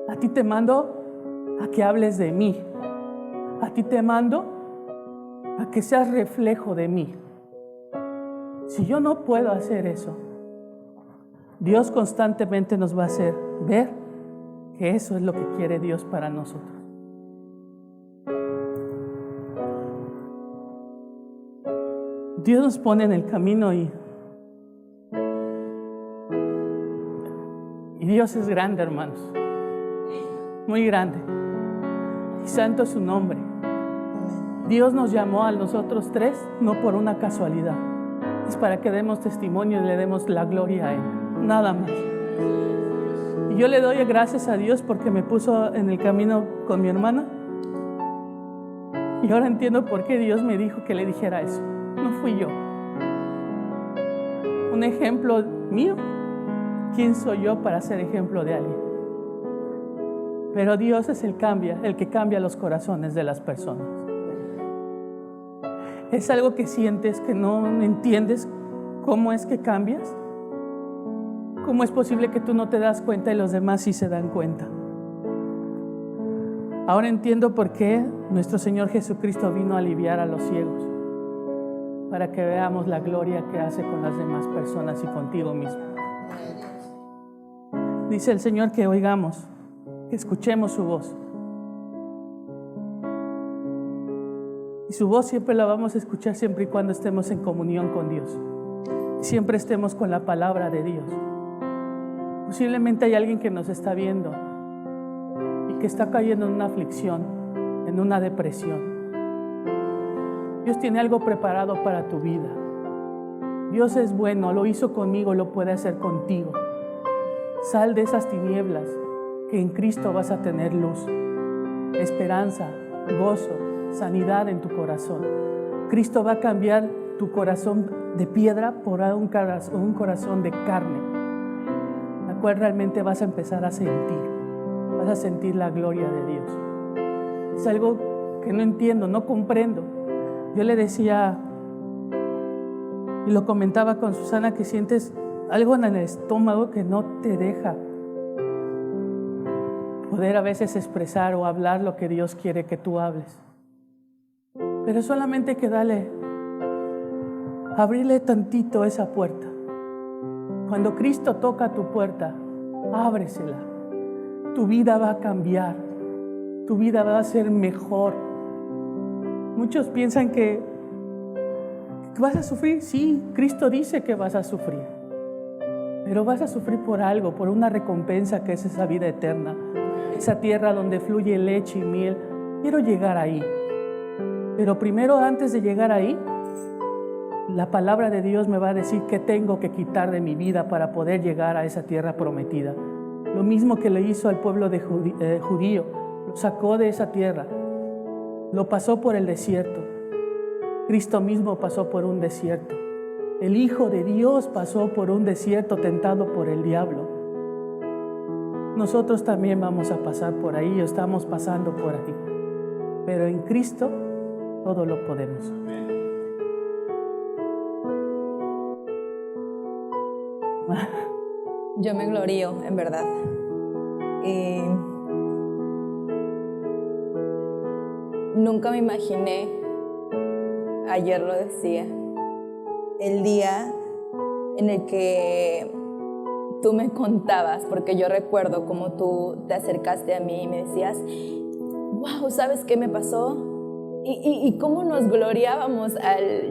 A ti te mando a que hables de mí, a ti te mando a que seas reflejo de mí. Si yo no puedo hacer eso, Dios constantemente nos va a hacer ver que eso es lo que quiere Dios para nosotros. Dios nos pone en el camino y Dios es grande, hermanos, muy grande, y santo es su nombre. Dios nos llamó a nosotros tres no por una casualidad, es para que demos testimonio y le demos la gloria a Él, nada más. Y yo le doy gracias a Dios porque me puso en el camino con mi hermana, y ahora entiendo por qué Dios me dijo que le dijera eso. No fui yo. Un ejemplo mío. ¿Quién soy yo para ser ejemplo de alguien? Pero Dios es el que cambia los corazones de las personas. ¿Es algo que sientes que no entiendes cómo es que cambias? ¿Cómo es posible que tú no te das cuenta y los demás sí se dan cuenta? Ahora entiendo por qué nuestro Señor Jesucristo vino a aliviar a los ciegos, para que veamos la gloria que hace con las demás personas y contigo mismo. Dice el Señor que oigamos, que escuchemos su voz. Y su voz siempre la vamos a escuchar siempre y cuando estemos en comunión con Dios. Siempre estemos con la palabra de Dios. Posiblemente hay alguien que nos está viendo y que está cayendo en una aflicción, en una depresión. Dios tiene algo preparado para tu vida. Dios es bueno, lo hizo conmigo, lo puede hacer contigo. Sal de esas tinieblas, que en Cristo vas a tener luz, esperanza, gozo, sanidad en tu corazón. Cristo va a cambiar tu corazón de piedra por un corazón de carne, la cual realmente vas a empezar a sentir la gloria de Dios. Es algo que no entiendo, no comprendo. Yo le decía, y lo comentaba con Susana, que sientes algo en el estómago que no te deja poder a veces expresar o hablar lo que Dios quiere que tú hables. Pero solamente hay que abrirle tantito esa puerta. Cuando Cristo toca tu puerta, ábresela. Tu vida va a cambiar, tu vida va a ser mejor. Muchos piensan que vas a sufrir. Sí, Cristo dice que vas a sufrir, pero vas a sufrir por algo, por una recompensa que es esa vida eterna, esa tierra donde fluye leche y miel. Quiero llegar ahí, pero primero, antes de llegar ahí, la palabra de Dios me va a decir qué tengo que quitar de mi vida para poder llegar a esa tierra prometida. Lo mismo que le hizo al pueblo judío, lo sacó de esa tierra, lo pasó por el desierto. Cristo mismo pasó por un desierto. El Hijo de Dios pasó por un desierto tentado por el diablo. Nosotros también vamos a pasar por ahí, o estamos pasando por ahí. Pero en Cristo todo lo podemos. Yo me glorío, en verdad. Nunca me imaginé ayer lo decía, el día en el que tú me contabas, porque yo recuerdo cómo tú te acercaste a mí y me decías, wow, ¿sabes qué me pasó? Y cómo nos gloriábamos.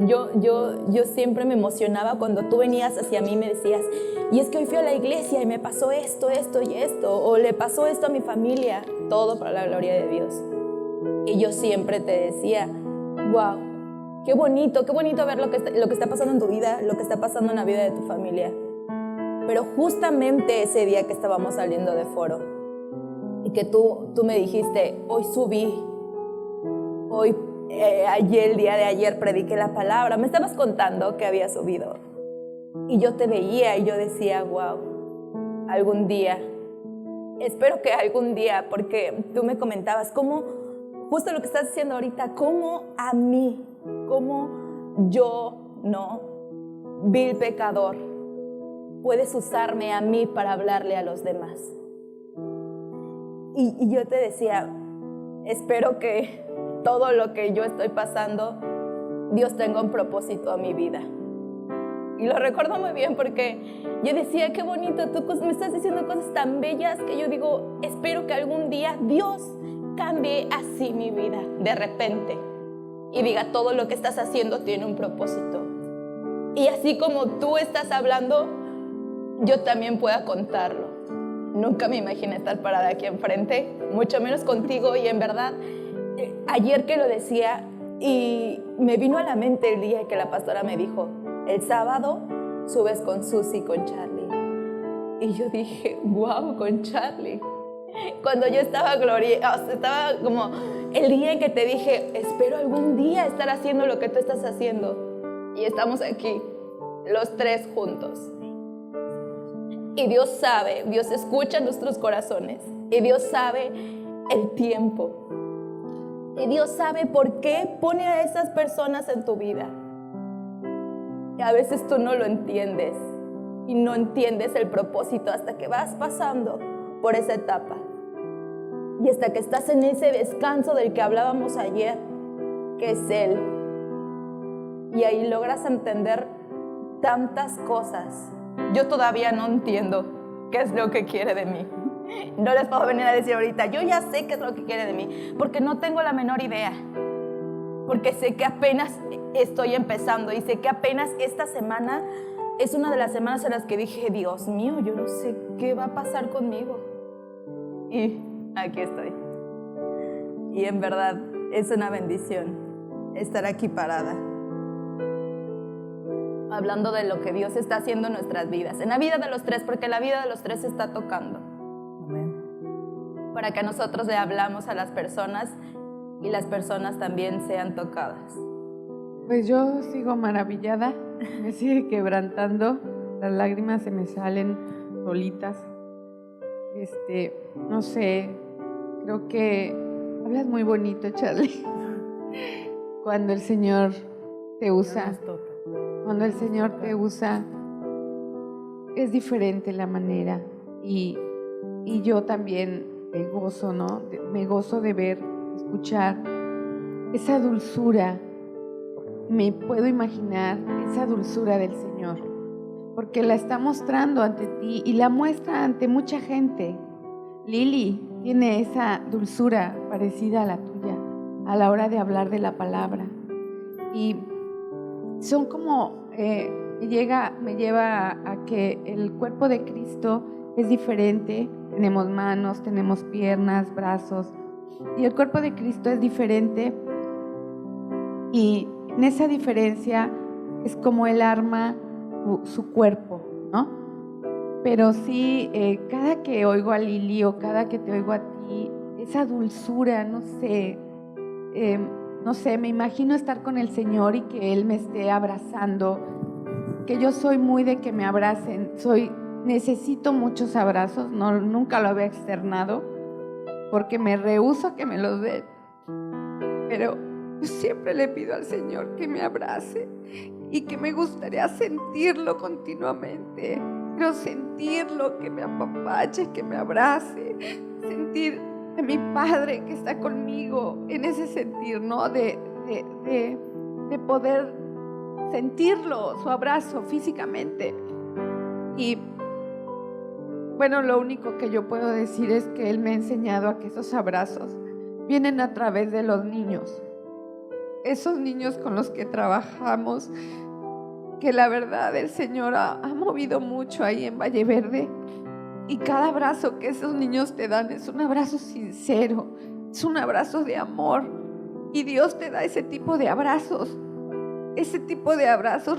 Yo siempre me emocionaba cuando tú venías hacia mí y me decías, y es que hoy fui a la iglesia y me pasó esto, esto y esto, o le pasó esto a mi familia, todo para la gloria de Dios. Y yo siempre te decía, wow, qué bonito ver lo que está pasando en tu vida, lo que está pasando en la vida de tu familia. Pero justamente ese día que estábamos saliendo de foro y que tú me dijiste, hoy subí, el día de ayer prediqué la palabra, me estabas contando que había subido. Y yo te veía y yo decía, wow, algún día, espero que algún día, porque tú me comentabas cómo, justo lo que estás diciendo ahorita, cómo a mí, cómo yo, vil pecador, puedes usarme a mí para hablarle a los demás. Y yo te decía, espero que todo lo que yo estoy pasando, Dios tenga un propósito a mi vida. Y lo recuerdo muy bien porque yo decía, qué bonito, tú me estás diciendo cosas tan bellas que yo digo, espero que algún día Dios cambie así mi vida, de repente, y diga, todo lo que estás haciendo tiene un propósito. Y así como tú estás hablando, yo también pueda contarlo. Nunca me imaginé estar parada aquí enfrente, mucho menos contigo, y en verdad, ayer que lo decía, y me vino a la mente el día que la pastora me dijo, el sábado subes con Susi y con Charlie. Y yo dije, wow, con Charlie. Cuando yo estaba estaba como el día en que te dije, espero algún día estar haciendo lo que tú estás haciendo. Y estamos aquí, los tres juntos. Y Dios sabe, Dios escucha nuestros corazones. Y Dios sabe el tiempo. Y Dios sabe por qué pone a esas personas en tu vida. Y a veces tú no lo entiendes. Y no entiendes el propósito hasta que vas pasando por esa etapa. Y hasta que estás en ese descanso del que hablábamos ayer, que es Él. Y ahí logras entender tantas cosas. Yo todavía no entiendo qué es lo que quiere de mí. No les puedo venir a decir ahorita, yo ya sé qué es lo que quiere de mí, porque no tengo la menor idea. Porque sé que apenas estoy empezando y sé que apenas esta semana es una de las semanas en las que dije, Dios mío, yo no sé qué va a pasar conmigo. Y aquí estoy. Y en verdad es una bendición estar aquí parada, hablando de lo que Dios está haciendo en nuestras vidas, en la vida de los tres, porque la vida de los tres se está tocando. Amén. Para que nosotros le hablamos a las personas y las personas también sean tocadas. Pues yo sigo maravillada, me sigue quebrantando, las lágrimas se me salen solitas. No sé, creo que hablas muy bonito, Charlie. Cuando el Señor te usa, cuando el Señor te usa, es diferente la manera. Y yo también me gozo, ¿no? Me gozo de ver, escuchar esa dulzura. Me puedo imaginar esa dulzura del Señor, porque la está mostrando ante ti y la muestra ante mucha gente. Lili tiene esa dulzura parecida a la tuya a la hora de hablar de la palabra. Y son como, me lleva a que el cuerpo de Cristo es diferente. Tenemos manos, tenemos piernas, brazos, y el cuerpo de Cristo es diferente. Y en esa diferencia es como Él arma su cuerpo, ¿no? Pero sí, cada que oigo a Lili o cada que te oigo a ti, esa dulzura, no sé, me imagino estar con el Señor y que Él me esté abrazando, que yo soy muy de que me abracen, necesito muchos abrazos, nunca lo había externado, porque me rehúso a que me los den, pero yo siempre le pido al Señor que me abrace y que me gustaría sentirlo continuamente. Quiero sentirlo, que me apapache, que me abrace, sentir a mi Padre que está conmigo en ese sentir, ¿no? De de poder sentirlo, su abrazo físicamente. Y bueno, lo único que yo puedo decir es que Él me ha enseñado a que esos abrazos vienen a través de los niños. Esos niños con los que trabajamos, que la verdad el Señor ha movido mucho ahí en Valle Verde. Y cada abrazo que esos niños te dan es un abrazo sincero, es un abrazo de amor. Y Dios te da ese tipo de abrazos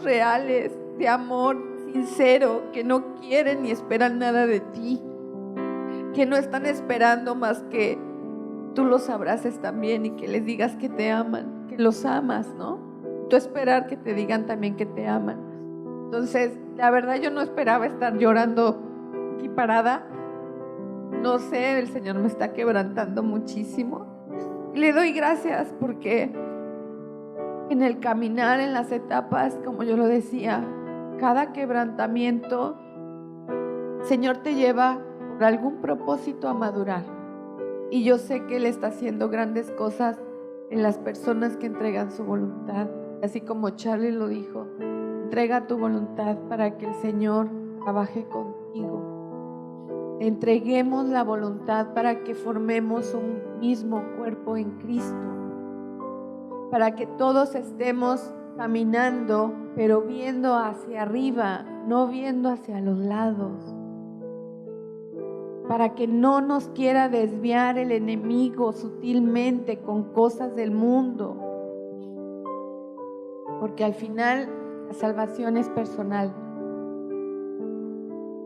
reales, de amor sincero, que no quieren ni esperan nada de ti, que no están esperando más que tú los abraces también y que les digas que te aman, que los amas, ¿no? Tú esperar que te digan también que te aman. Entonces, la verdad yo no esperaba estar llorando aquí parada. No sé, el Señor me está quebrantando muchísimo. Le doy gracias porque en el caminar, en las etapas, como yo lo decía, cada quebrantamiento, el Señor te lleva por algún propósito a madurar. Y yo sé que Él está haciendo grandes cosas en las personas que entregan su voluntad. Así como Charlie lo dijo, entrega tu voluntad para que el Señor trabaje contigo. Entreguemos la voluntad para que formemos un mismo cuerpo en Cristo, para que todos estemos caminando, pero viendo hacia arriba, no viendo hacia los lados, para que no nos quiera desviar el enemigo sutilmente con cosas del mundo, porque al final la salvación es personal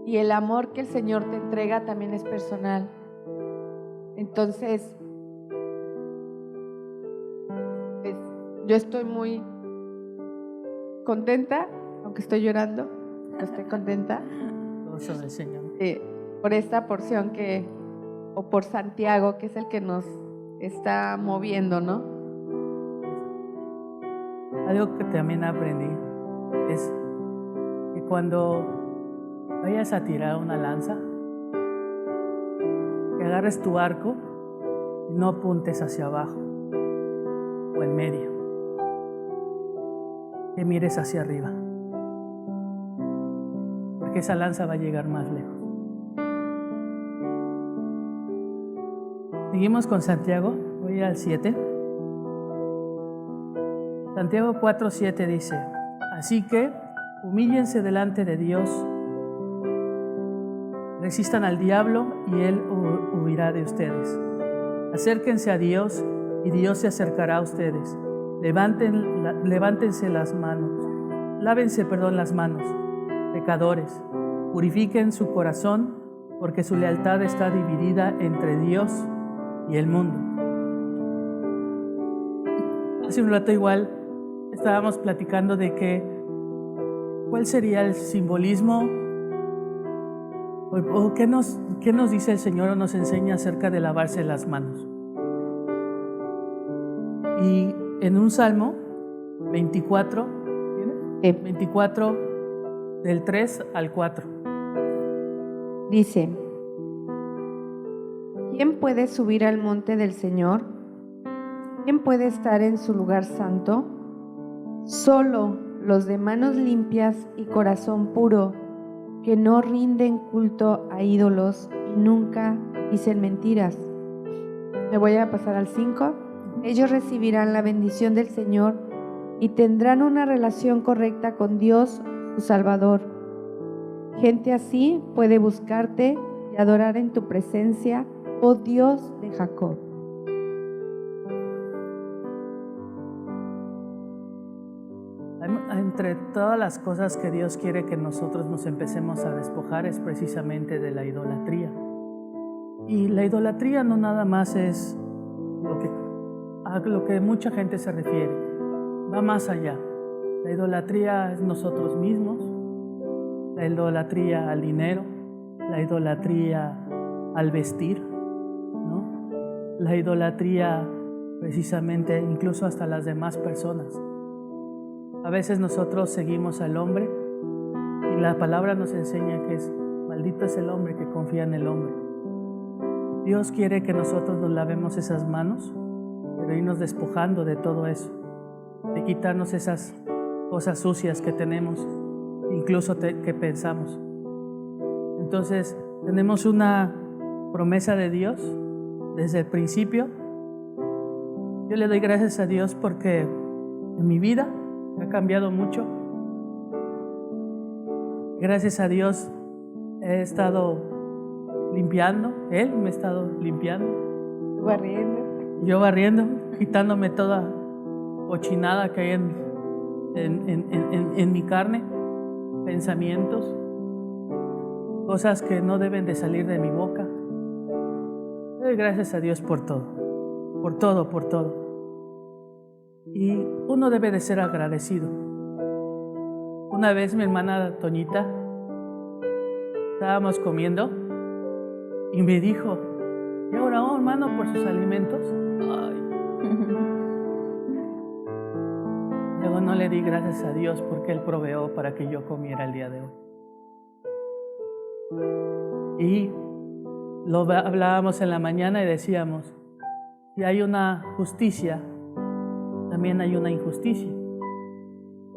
y el amor que el Señor te entrega también es personal. Entonces, pues, yo estoy muy contenta, aunque estoy llorando, estoy contenta Gozo del Señor. por esta porción o por Santiago, que es el que nos está moviendo, ¿no? Algo que también aprendí es que cuando vayas a tirar una lanza, que agarres tu arco y no apuntes hacia abajo o en medio, que mires hacia arriba, porque esa lanza va a llegar más lejos. Seguimos con Santiago, voy al 7. Santiago 4:7 dice: así que humíllense delante de Dios, resistan al diablo y él huirá de ustedes. Acérquense a Dios y Dios se acercará a ustedes. Levántense las manos, lávense las manos, pecadores, purifiquen su corazón, porque su lealtad está dividida entre Dios y el mundo. Hace un rato igual estábamos platicando de cuál sería el simbolismo o qué nos dice el Señor o nos enseña acerca de lavarse las manos. Y en un Salmo 24, ¿tienes? 24 del 3 al 4. Dice: ¿quién puede subir al monte del Señor? ¿Quién puede estar en su lugar santo? Solo los de manos limpias y corazón puro, que no rinden culto a ídolos y nunca dicen mentiras. Me voy a pasar al 5. Ellos recibirán la bendición del Señor y tendrán una relación correcta con Dios, su Salvador. Gente así puede buscarte y adorar en tu presencia, oh Dios de Jacob. Entre todas las cosas que Dios quiere que nosotros nos empecemos a despojar es precisamente de la idolatría. Y la idolatría no nada más es a lo que mucha gente se refiere, va más allá. La idolatría es nosotros mismos, la idolatría al dinero, la idolatría al vestir, ¿no? La idolatría precisamente incluso hasta las demás personas. A veces nosotros seguimos al hombre y la palabra nos enseña que maldito es el hombre que confía en el hombre. Dios quiere que nosotros nos lavemos esas manos, pero irnos despojando de todo eso. de quitarnos esas cosas sucias que tenemos, incluso que pensamos. Entonces, tenemos una promesa de Dios desde el principio. Yo le doy gracias a Dios porque en mi vida ha cambiado mucho. Gracias a Dios he estado limpiando, Él me ha estado limpiando. Yo barriendo, quitándome toda cochinada que hay en mi carne, pensamientos, cosas que no deben de salir de mi boca. Le doy gracias a Dios por todo, por todo, por todo. Y uno debe de ser agradecido. Una vez mi hermana Toñita, estábamos comiendo y me dijo, ¿ya oró, hermano, por sus alimentos? Ay. Luego no le di gracias a Dios porque Él proveó para que yo comiera el día de hoy. Y hablábamos en la mañana y decíamos, si hay una justicia, también hay una injusticia.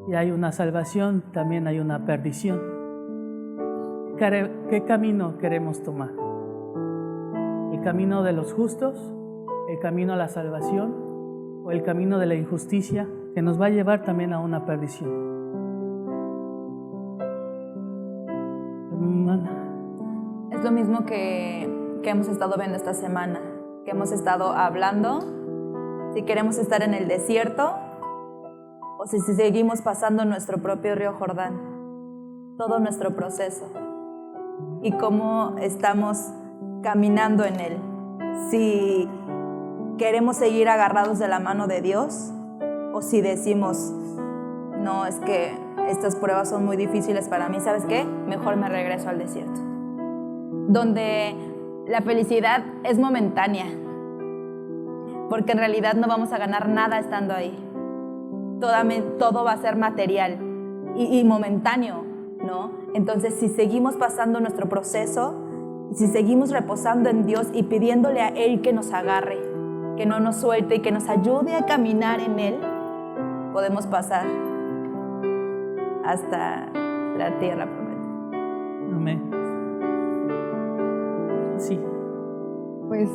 Si hay una salvación, también hay una perdición. ¿Qué camino queremos tomar? ¿El camino de los justos? ¿El camino a la salvación? ¿O el camino de la injusticia que nos va a llevar también a una perdición? Es lo mismo que hemos estado viendo esta semana, que hemos estado hablando, si queremos estar en el desierto o si seguimos pasando nuestro propio río Jordán, todo nuestro proceso y cómo estamos caminando en él. Si queremos seguir agarrados de la mano de Dios o si decimos, no, es que estas pruebas son muy difíciles para mí, ¿sabes qué? Mejor me regreso al desierto, donde la felicidad es momentánea, porque en realidad no vamos a ganar nada estando ahí. Todo va a ser material y momentáneo, ¿no? Entonces, si seguimos pasando nuestro proceso, si seguimos reposando en Dios y pidiéndole a Él que nos agarre, que no nos suelte y que nos ayude a caminar en Él, podemos pasar hasta la tierra prometida. Amén. Sí. Pues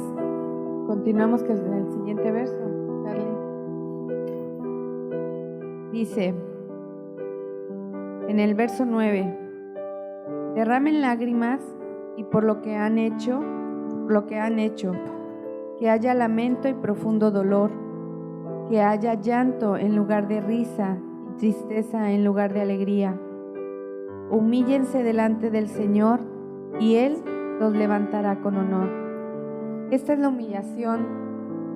continuamos con el siguiente verso, Charlie. Dice en el verso 9: derramen lágrimas y por lo que han hecho, que haya lamento y profundo dolor, que haya llanto en lugar de risa y tristeza en lugar de alegría. Humíllense delante del Señor y Él los levantará con honor. Esta es la humillación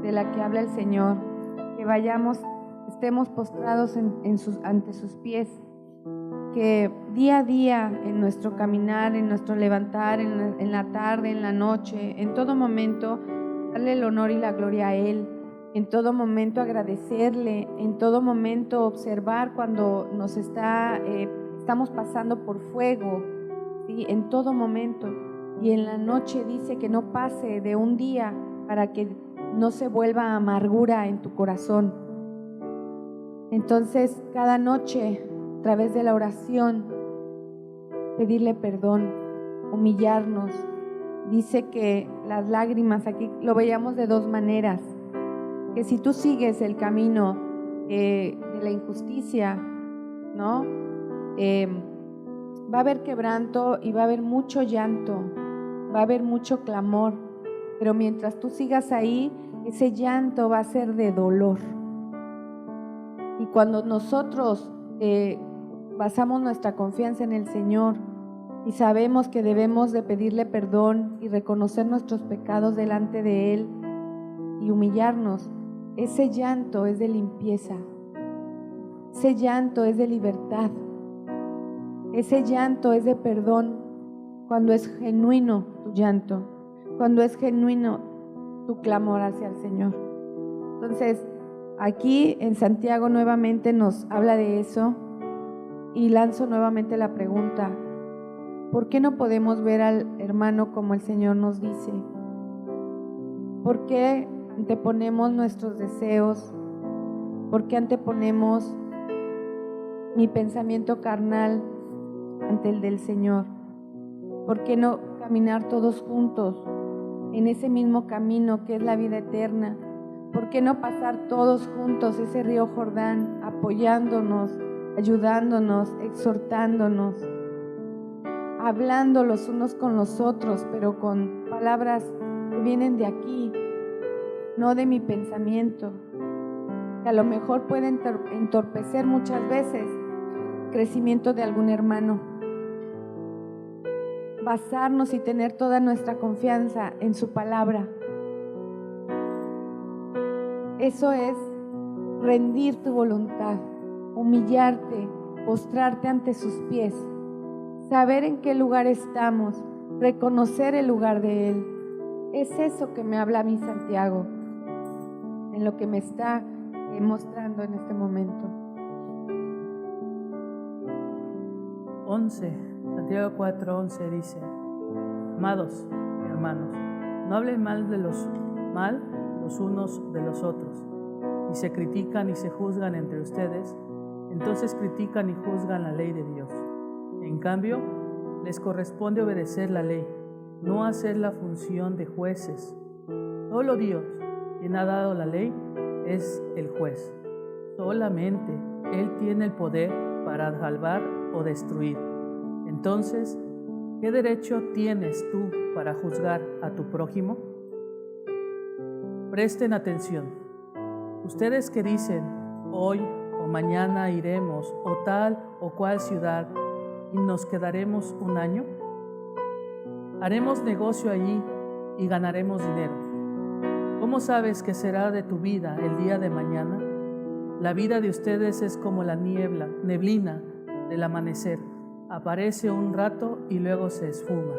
de la que habla el Señor, que estemos postrados ante sus pies, que día a día en nuestro caminar, en nuestro levantar, en la tarde, en la noche, en todo momento, darle el honor y la gloria a Él, en todo momento agradecerle, en todo momento observar cuando estamos pasando por fuego, ¿sí? En todo momento. Y en la noche dice que no pase de un día para que no se vuelva amargura en tu corazón. Entonces, cada noche, a través de la oración, pedirle perdón, humillarnos. Dice que las lágrimas, aquí lo veíamos de dos maneras, que si tú sigues el camino de la injusticia, ¿no? Va a haber quebranto y va a haber mucho llanto, va a haber mucho clamor, pero mientras tú sigas ahí, ese llanto va a ser de dolor. Y cuando nosotros basamos nuestra confianza en el Señor y sabemos que debemos de pedirle perdón y reconocer nuestros pecados delante de Él y humillarnos, ese llanto es de limpieza, ese llanto es de libertad, ese llanto es de perdón. Cuando es genuino tu llanto, cuando es genuino tu clamor hacia el Señor. Entonces, aquí en Santiago nuevamente nos habla de eso y lanzo nuevamente la pregunta: ¿por qué no podemos ver al hermano como el Señor nos dice? ¿Por qué anteponemos nuestros deseos ¿Por qué anteponemos mi pensamiento carnal ante el del Señor? ¿Por qué no caminar todos juntos en ese mismo camino que es la vida eterna? ¿Por qué no pasar todos juntos ese río Jordán, apoyándonos, ayudándonos, exhortándonos, hablando los unos con los otros, pero con palabras que vienen de aquí, no de mi pensamiento, que a lo mejor pueden entorpecer muchas veces el crecimiento de algún hermano? Basarnos y tener toda nuestra confianza en su palabra. Eso es rendir tu voluntad, humillarte, postrarte ante sus pies, saber en qué lugar estamos, reconocer el lugar de Él. Es eso que me habla a mí Santiago, en lo que me está mostrando en este momento. 11, Santiago 4:11 dice: Amados hermanos, no hablen mal los unos de los otros. Si se critican y se juzgan entre ustedes, entonces critican y juzgan la ley de Dios. En cambio, les corresponde obedecer la ley, no hacer la función de jueces. Solo Dios, quien ha dado la ley, es el juez. Solamente Él tiene el poder para salvar o destruir. Entonces, ¿qué derecho tienes tú para juzgar a tu prójimo? Presten atención. Ustedes que dicen, hoy o mañana iremos a tal o cual ciudad y nos quedaremos un año, haremos negocio allí y ganaremos dinero. ¿Cómo sabes que será de tu vida el día de mañana? La vida de ustedes es como la neblina del amanecer. Aparece un rato y luego se esfuma.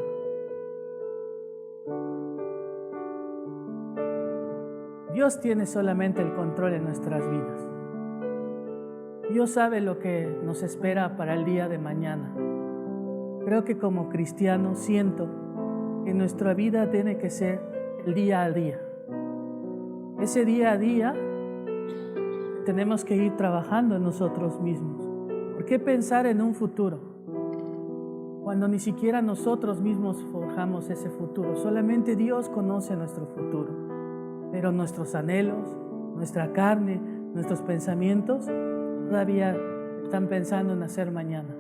Dios tiene solamente el control en nuestras vidas. Dios sabe lo que nos espera para el día de mañana. Creo que como cristianos siento que nuestra vida tiene que ser el día a día. Ese día a día tenemos que ir trabajando en nosotros mismos. ¿Por qué pensar en un futuro cuando ni siquiera nosotros mismos forjamos ese futuro? Solamente Dios conoce nuestro futuro. Pero nuestros anhelos, nuestra carne, nuestros pensamientos todavía están pensando en hacer mañana.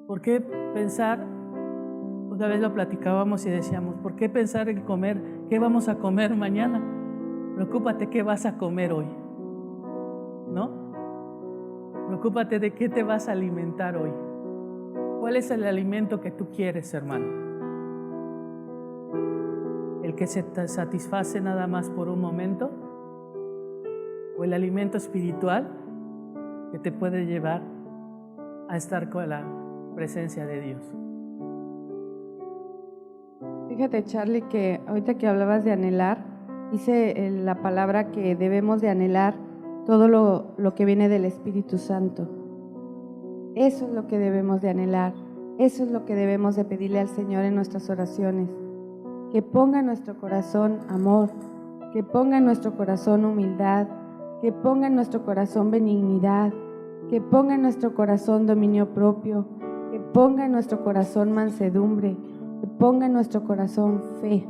¿Por qué pensar? Una vez lo platicábamos y decíamos, ¿por qué pensar en comer? ¿Qué vamos a comer mañana? Preocúpate qué vas a comer hoy, ¿no? Preocúpate de qué te vas a alimentar hoy. ¿Cuál es el alimento que tú quieres, hermano? ¿El que se te satisface nada más por un momento? ¿O el alimento espiritual que te puede llevar a estar con la presencia de Dios? Fíjate, Charlie, que ahorita que hablabas de anhelar, dice la palabra que debemos de anhelar todo lo que viene del Espíritu Santo. Eso es lo que debemos de anhelar, eso es lo que debemos de pedirle al Señor en nuestras oraciones. Que ponga en nuestro corazón amor, que ponga en nuestro corazón humildad, que ponga en nuestro corazón benignidad, que ponga en nuestro corazón dominio propio, que ponga en nuestro corazón mansedumbre, que ponga en nuestro corazón fe.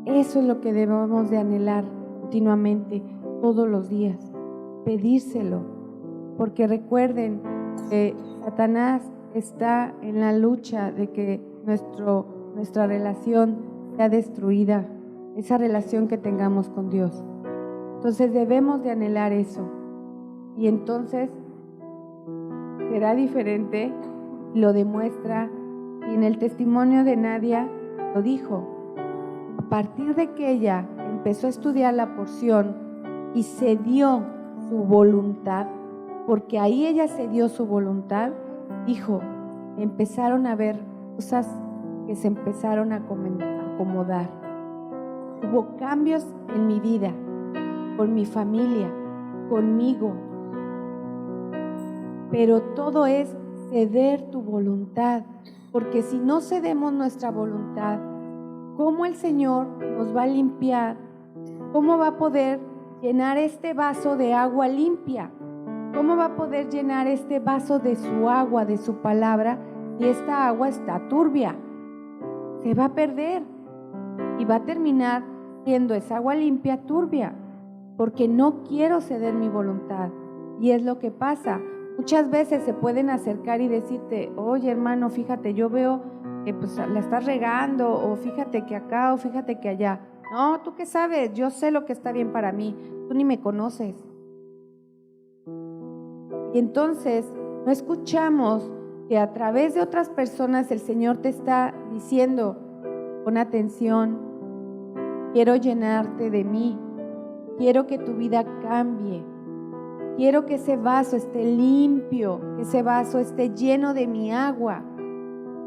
Eso es lo que debemos de anhelar continuamente, todos los días, pedírselo, porque recuerden que Satanás está en la lucha de que nuestra relación sea destruida, esa relación que tengamos con Dios. Entonces debemos de anhelar eso, y entonces será diferente, lo demuestra, y en el testimonio de Nadia lo dijo. A partir de que ella empezó a estudiar la porción y se dio su voluntad, porque ahí ella se dio su voluntad, dijo, empezaron a ver cosas que se empezaron a acomodar. Hubo cambios en mi vida, con mi familia, conmigo. Pero todo es ceder tu voluntad, porque si no cedemos nuestra voluntad, ¿cómo el Señor nos va a limpiar? ¿Cómo va a poder llenar este vaso de agua limpia. ¿Cómo va a poder llenar este vaso de su agua, de su palabra, si esta agua está turbia? Se va a perder y va a terminar siendo esa agua limpia turbia, porque no quiero ceder mi voluntad. Y es lo que pasa. Muchas veces se pueden acercar y decirte, oye hermano, fíjate, yo veo que pues la estás regando, o fíjate que acá, o fíjate que allá. No, ¿tú qué sabes? Yo sé lo que está bien para mí, tú ni me conoces. Y entonces no escuchamos que a través de otras personas el Señor te está diciendo, pon atención, quiero llenarte de mí, quiero que tu vida cambie, quiero que ese vaso esté limpio, que ese vaso esté lleno de mi agua.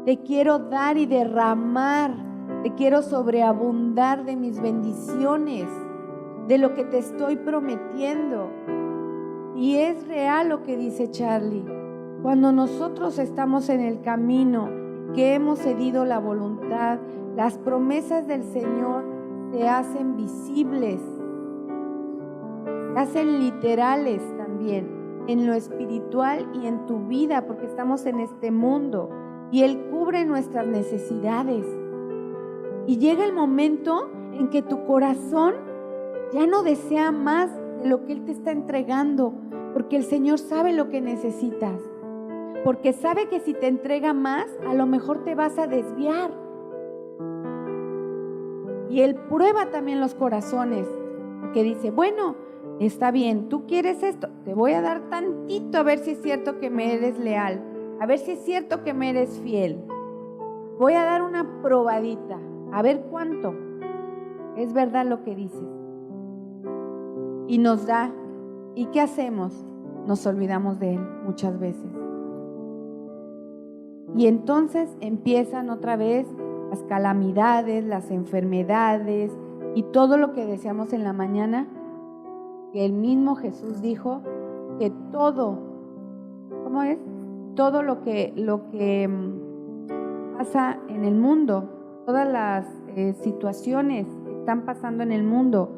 Te quiero dar y derramar, te quiero sobreabundar de mis bendiciones, de lo que te estoy prometiendo. Y es real lo que dice Charlie. Cuando nosotros estamos en el camino, que hemos cedido la voluntad, las promesas del Señor se hacen visibles, se hacen literales también, en lo espiritual y en tu vida, porque estamos en este mundo y Él cubre nuestras necesidades. Y llega el momento en que tu corazón ya no desea más de lo que Él te está entregando, porque el Señor sabe lo que necesitas, porque sabe que si te entrega más, a lo mejor te vas a desviar. Y Él prueba también los corazones, porque dice, bueno, está bien, tú quieres esto, te voy a dar tantito a ver si es cierto que me eres leal, a ver si es cierto que me eres fiel. Voy a dar una probadita, a ver cuánto es verdad lo que dices. Y nos da. ¿Y qué hacemos? Nos olvidamos de Él muchas veces. Y entonces empiezan otra vez las calamidades, las enfermedades y todo lo que deseamos en la mañana, que el mismo Jesús dijo que todo, ¿cómo es? Todo lo que pasa en el mundo, todas las situaciones que están pasando en el mundo,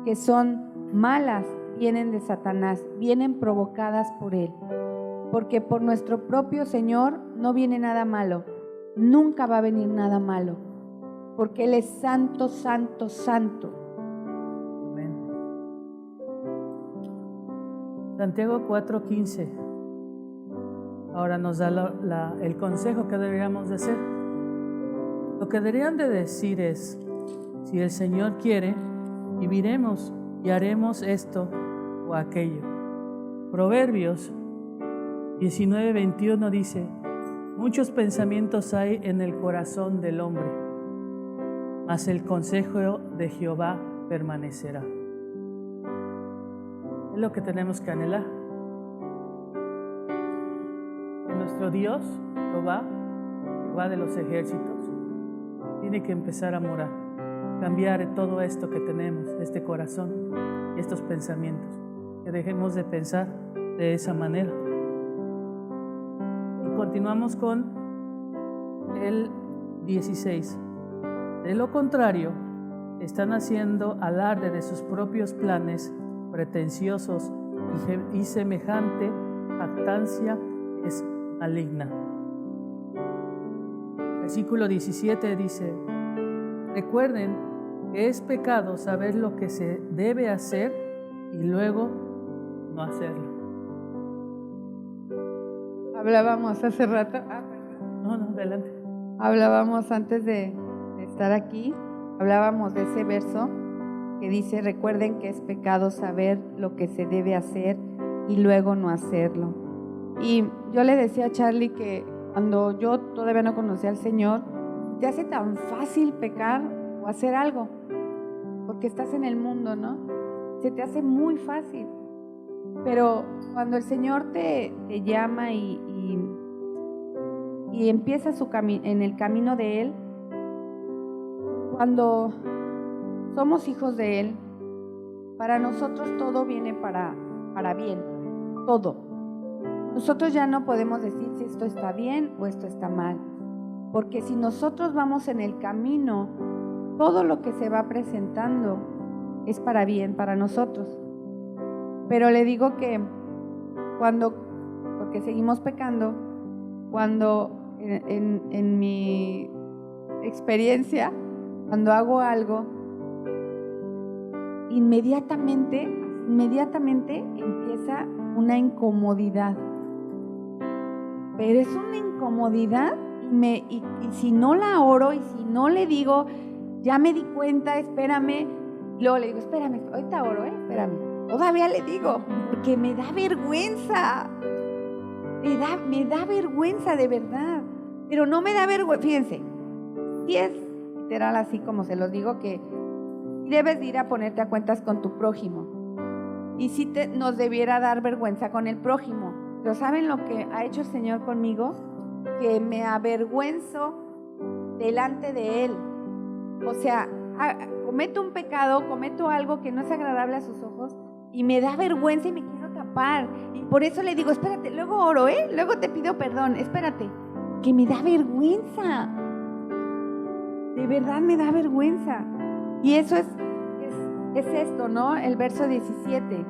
que son malas, vienen de Satanás, vienen provocadas por Él. Porque por nuestro propio Señor no viene nada malo, nunca va a venir nada malo, porque Él es santo, santo, santo. Amén. Santiago 4:15 ahora nos da el consejo que deberíamos de hacer. Lo que deberían de decir es, si el Señor quiere, viviremos y haremos esto o aquello. Proverbios 19:21 dice, muchos pensamientos hay en el corazón del hombre, mas el consejo de Jehová permanecerá. Es lo que tenemos que anhelar. Nuestro Dios, Jehová de los ejércitos, tiene que empezar a morar, cambiar todo esto que tenemos, este corazón, estos pensamientos, que dejemos de pensar de esa manera. Y continuamos con el 16. De lo contrario, están haciendo alarde de sus propios planes pretenciosos y semejante jactancia es maligna. Versículo 17 dice, recuerden que es pecado saber lo que se debe hacer y luego no hacerlo. Hablábamos hace rato, No, adelante. hablábamos antes de estar aquí, hablábamos de ese verso que dice, recuerden que es pecado saber lo que se debe hacer y luego no hacerlo. Y yo le decía a Charlie que cuando yo todavía no conocía al Señor, te hace tan fácil pecar o hacer algo, porque estás en el mundo, ¿no? Se te hace muy fácil. Pero cuando el Señor te llama y empieza en el camino de Él, cuando somos hijos de Él, para nosotros todo viene para bien, todo. Nosotros ya no podemos decir si esto está bien o esto está mal, porque si nosotros vamos en el camino, todo lo que se va presentando es para bien para nosotros. Pero le digo que porque seguimos pecando, cuando en mi experiencia, cuando hago algo, inmediatamente empieza una incomodidad. Pero es una incomodidad y si no la oro y si no le digo, ya me di cuenta, espérame, luego le digo, espérame, ahorita oro, espérame. Todavía le digo, porque me da vergüenza. Me da vergüenza de verdad. Pero no me da vergüenza, fíjense, si es literal así como se los digo, que debes ir a ponerte a cuentas con tu prójimo. Y si nos debiera dar vergüenza con el prójimo. Pero ¿saben lo que ha hecho el Señor conmigo? Que me avergüenzo delante de Él. O sea, cometo un pecado, cometo algo que no es agradable a sus ojos y me da vergüenza y me quiero tapar. Y por eso le digo, espérate, luego oro, luego te pido perdón, espérate, que me da vergüenza. De verdad me da vergüenza. Y eso es esto, ¿no? El verso 17.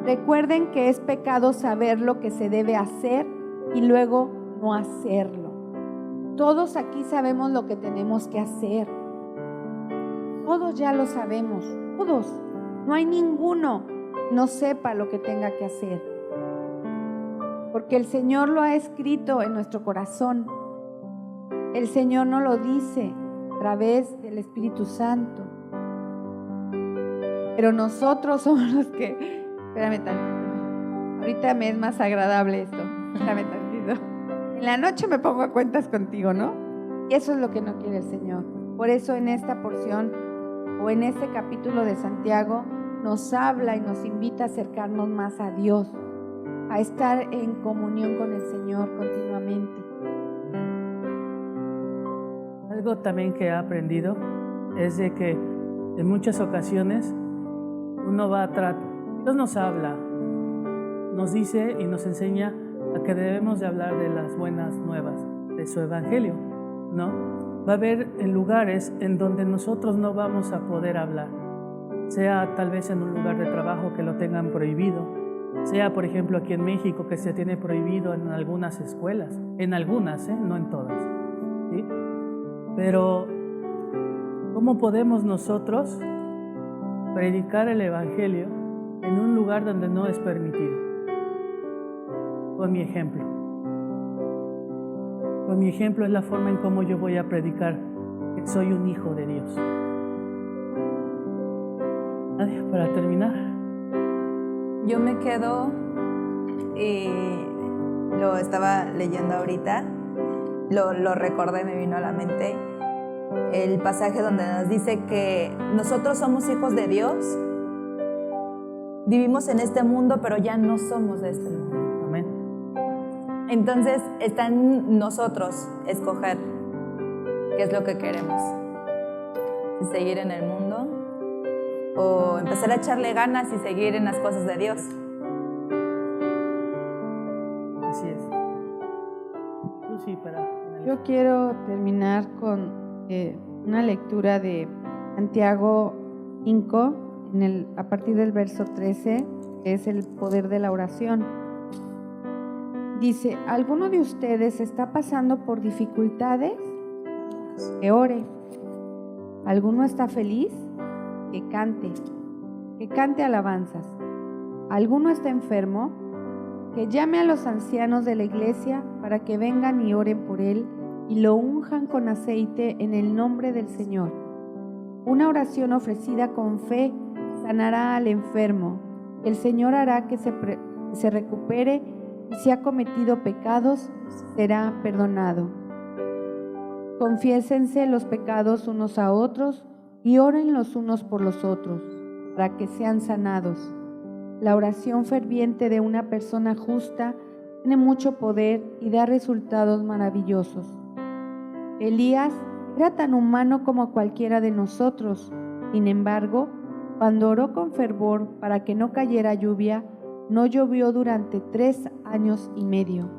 Recuerden que es pecado saber lo que se debe hacer y luego no hacerlo. Todos aquí sabemos lo que tenemos que hacer. Todos ya lo sabemos, todos. No hay ninguno que no sepa lo que tenga que hacer. Porque el Señor lo ha escrito en nuestro corazón. El Señor nos lo dice a través del Espíritu Santo. Pero nosotros somos los que... Espérame tantito. Ahorita me es más agradable esto. Espérame tantito. En la noche me pongo a cuentas contigo, ¿no? Y eso es lo que no quiere el Señor. Por eso en esta porción o en este capítulo de Santiago nos habla y nos invita a acercarnos más a Dios, a estar en comunión con el Señor continuamente. Algo también que he aprendido es de que en muchas ocasiones uno va a Dios nos habla, nos dice y nos enseña a que debemos de hablar de las buenas nuevas, de su evangelio, ¿no? Va a haber lugares en donde nosotros no vamos a poder hablar, sea tal vez en un lugar de trabajo que lo tengan prohibido, sea por ejemplo aquí en México que se tiene prohibido en algunas escuelas, en algunas, no en todas, ¿sí? Pero ¿cómo podemos nosotros predicar el evangelio en un lugar donde no es permitido? Con mi ejemplo. Con mi ejemplo es la forma en cómo yo voy a predicar que soy un hijo de Dios. Para terminar. Yo me quedo, y lo estaba leyendo ahorita, lo recordé, me vino a la mente, el pasaje donde nos dice que nosotros somos hijos de Dios, vivimos en este mundo, pero ya no somos de este mundo. Amén. Entonces está en nosotros escoger qué es lo que queremos. Si seguir en el mundo o empezar a echarle ganas y seguir en las cosas de Dios. Así es. Tú sí, Yo quiero terminar con una lectura de Santiago 5, a partir del verso 13, que es el poder de la oración. Dice, ¿alguno de ustedes está pasando por dificultades? Que ore. ¿Alguno está feliz? Que cante alabanzas. ¿Alguno está enfermo? Que llame a los ancianos de la iglesia para que vengan y oren por él y lo unjan con aceite en el nombre del Señor. Una oración ofrecida con fe sanará al enfermo. El Señor hará que se recupere y si ha cometido pecados, será perdonado. Confiésense los pecados unos a otros y oren los unos por los otros, para que sean sanados. La oración ferviente de una persona justa tiene mucho poder y da resultados maravillosos. Elías era tan humano como cualquiera de nosotros. Sin embargo, cuando oró con fervor para que no cayera lluvia, no llovió durante 3 años y medio.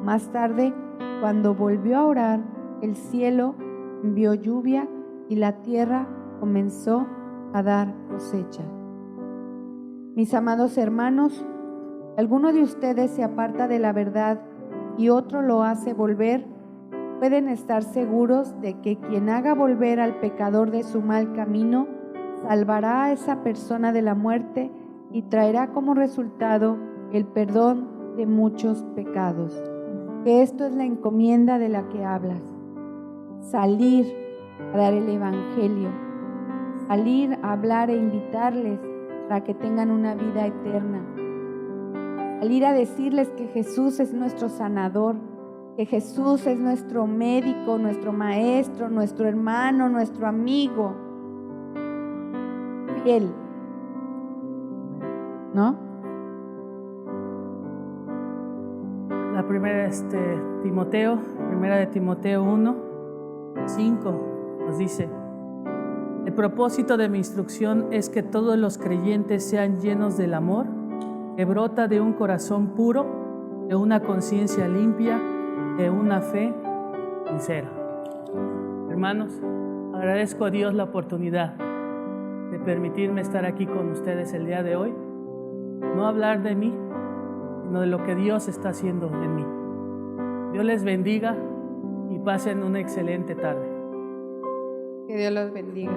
Más tarde, cuando volvió a orar, el cielo envió lluvia y la tierra comenzó a dar cosecha. Mis amados hermanos, alguno de ustedes se aparta de la verdad y otro lo hace volver, pueden estar seguros de que quien haga volver al pecador de su mal camino, salvará a esa persona de la muerte y traerá como resultado el perdón de muchos pecados. Que esto es la encomienda de la que hablas. Salir a dar el evangelio, salir a hablar e invitarles para que tengan una vida eterna. Salir a decirles que Jesús es nuestro sanador, que Jesús es nuestro médico, nuestro maestro, nuestro hermano, nuestro amigo. Fiel, ¿no? La primera primera de Timoteo 1:5 nos dice: el propósito de mi instrucción es que todos los creyentes sean llenos del amor que brota de un corazón puro, de una conciencia limpia, de una fe sincera. Hermanos, agradezco a Dios la oportunidad de permitirme estar aquí con ustedes el día de hoy. No hablar de mí, sino de lo que Dios está haciendo en mí. Dios les bendiga y pasen una excelente tarde. Que Dios los bendiga.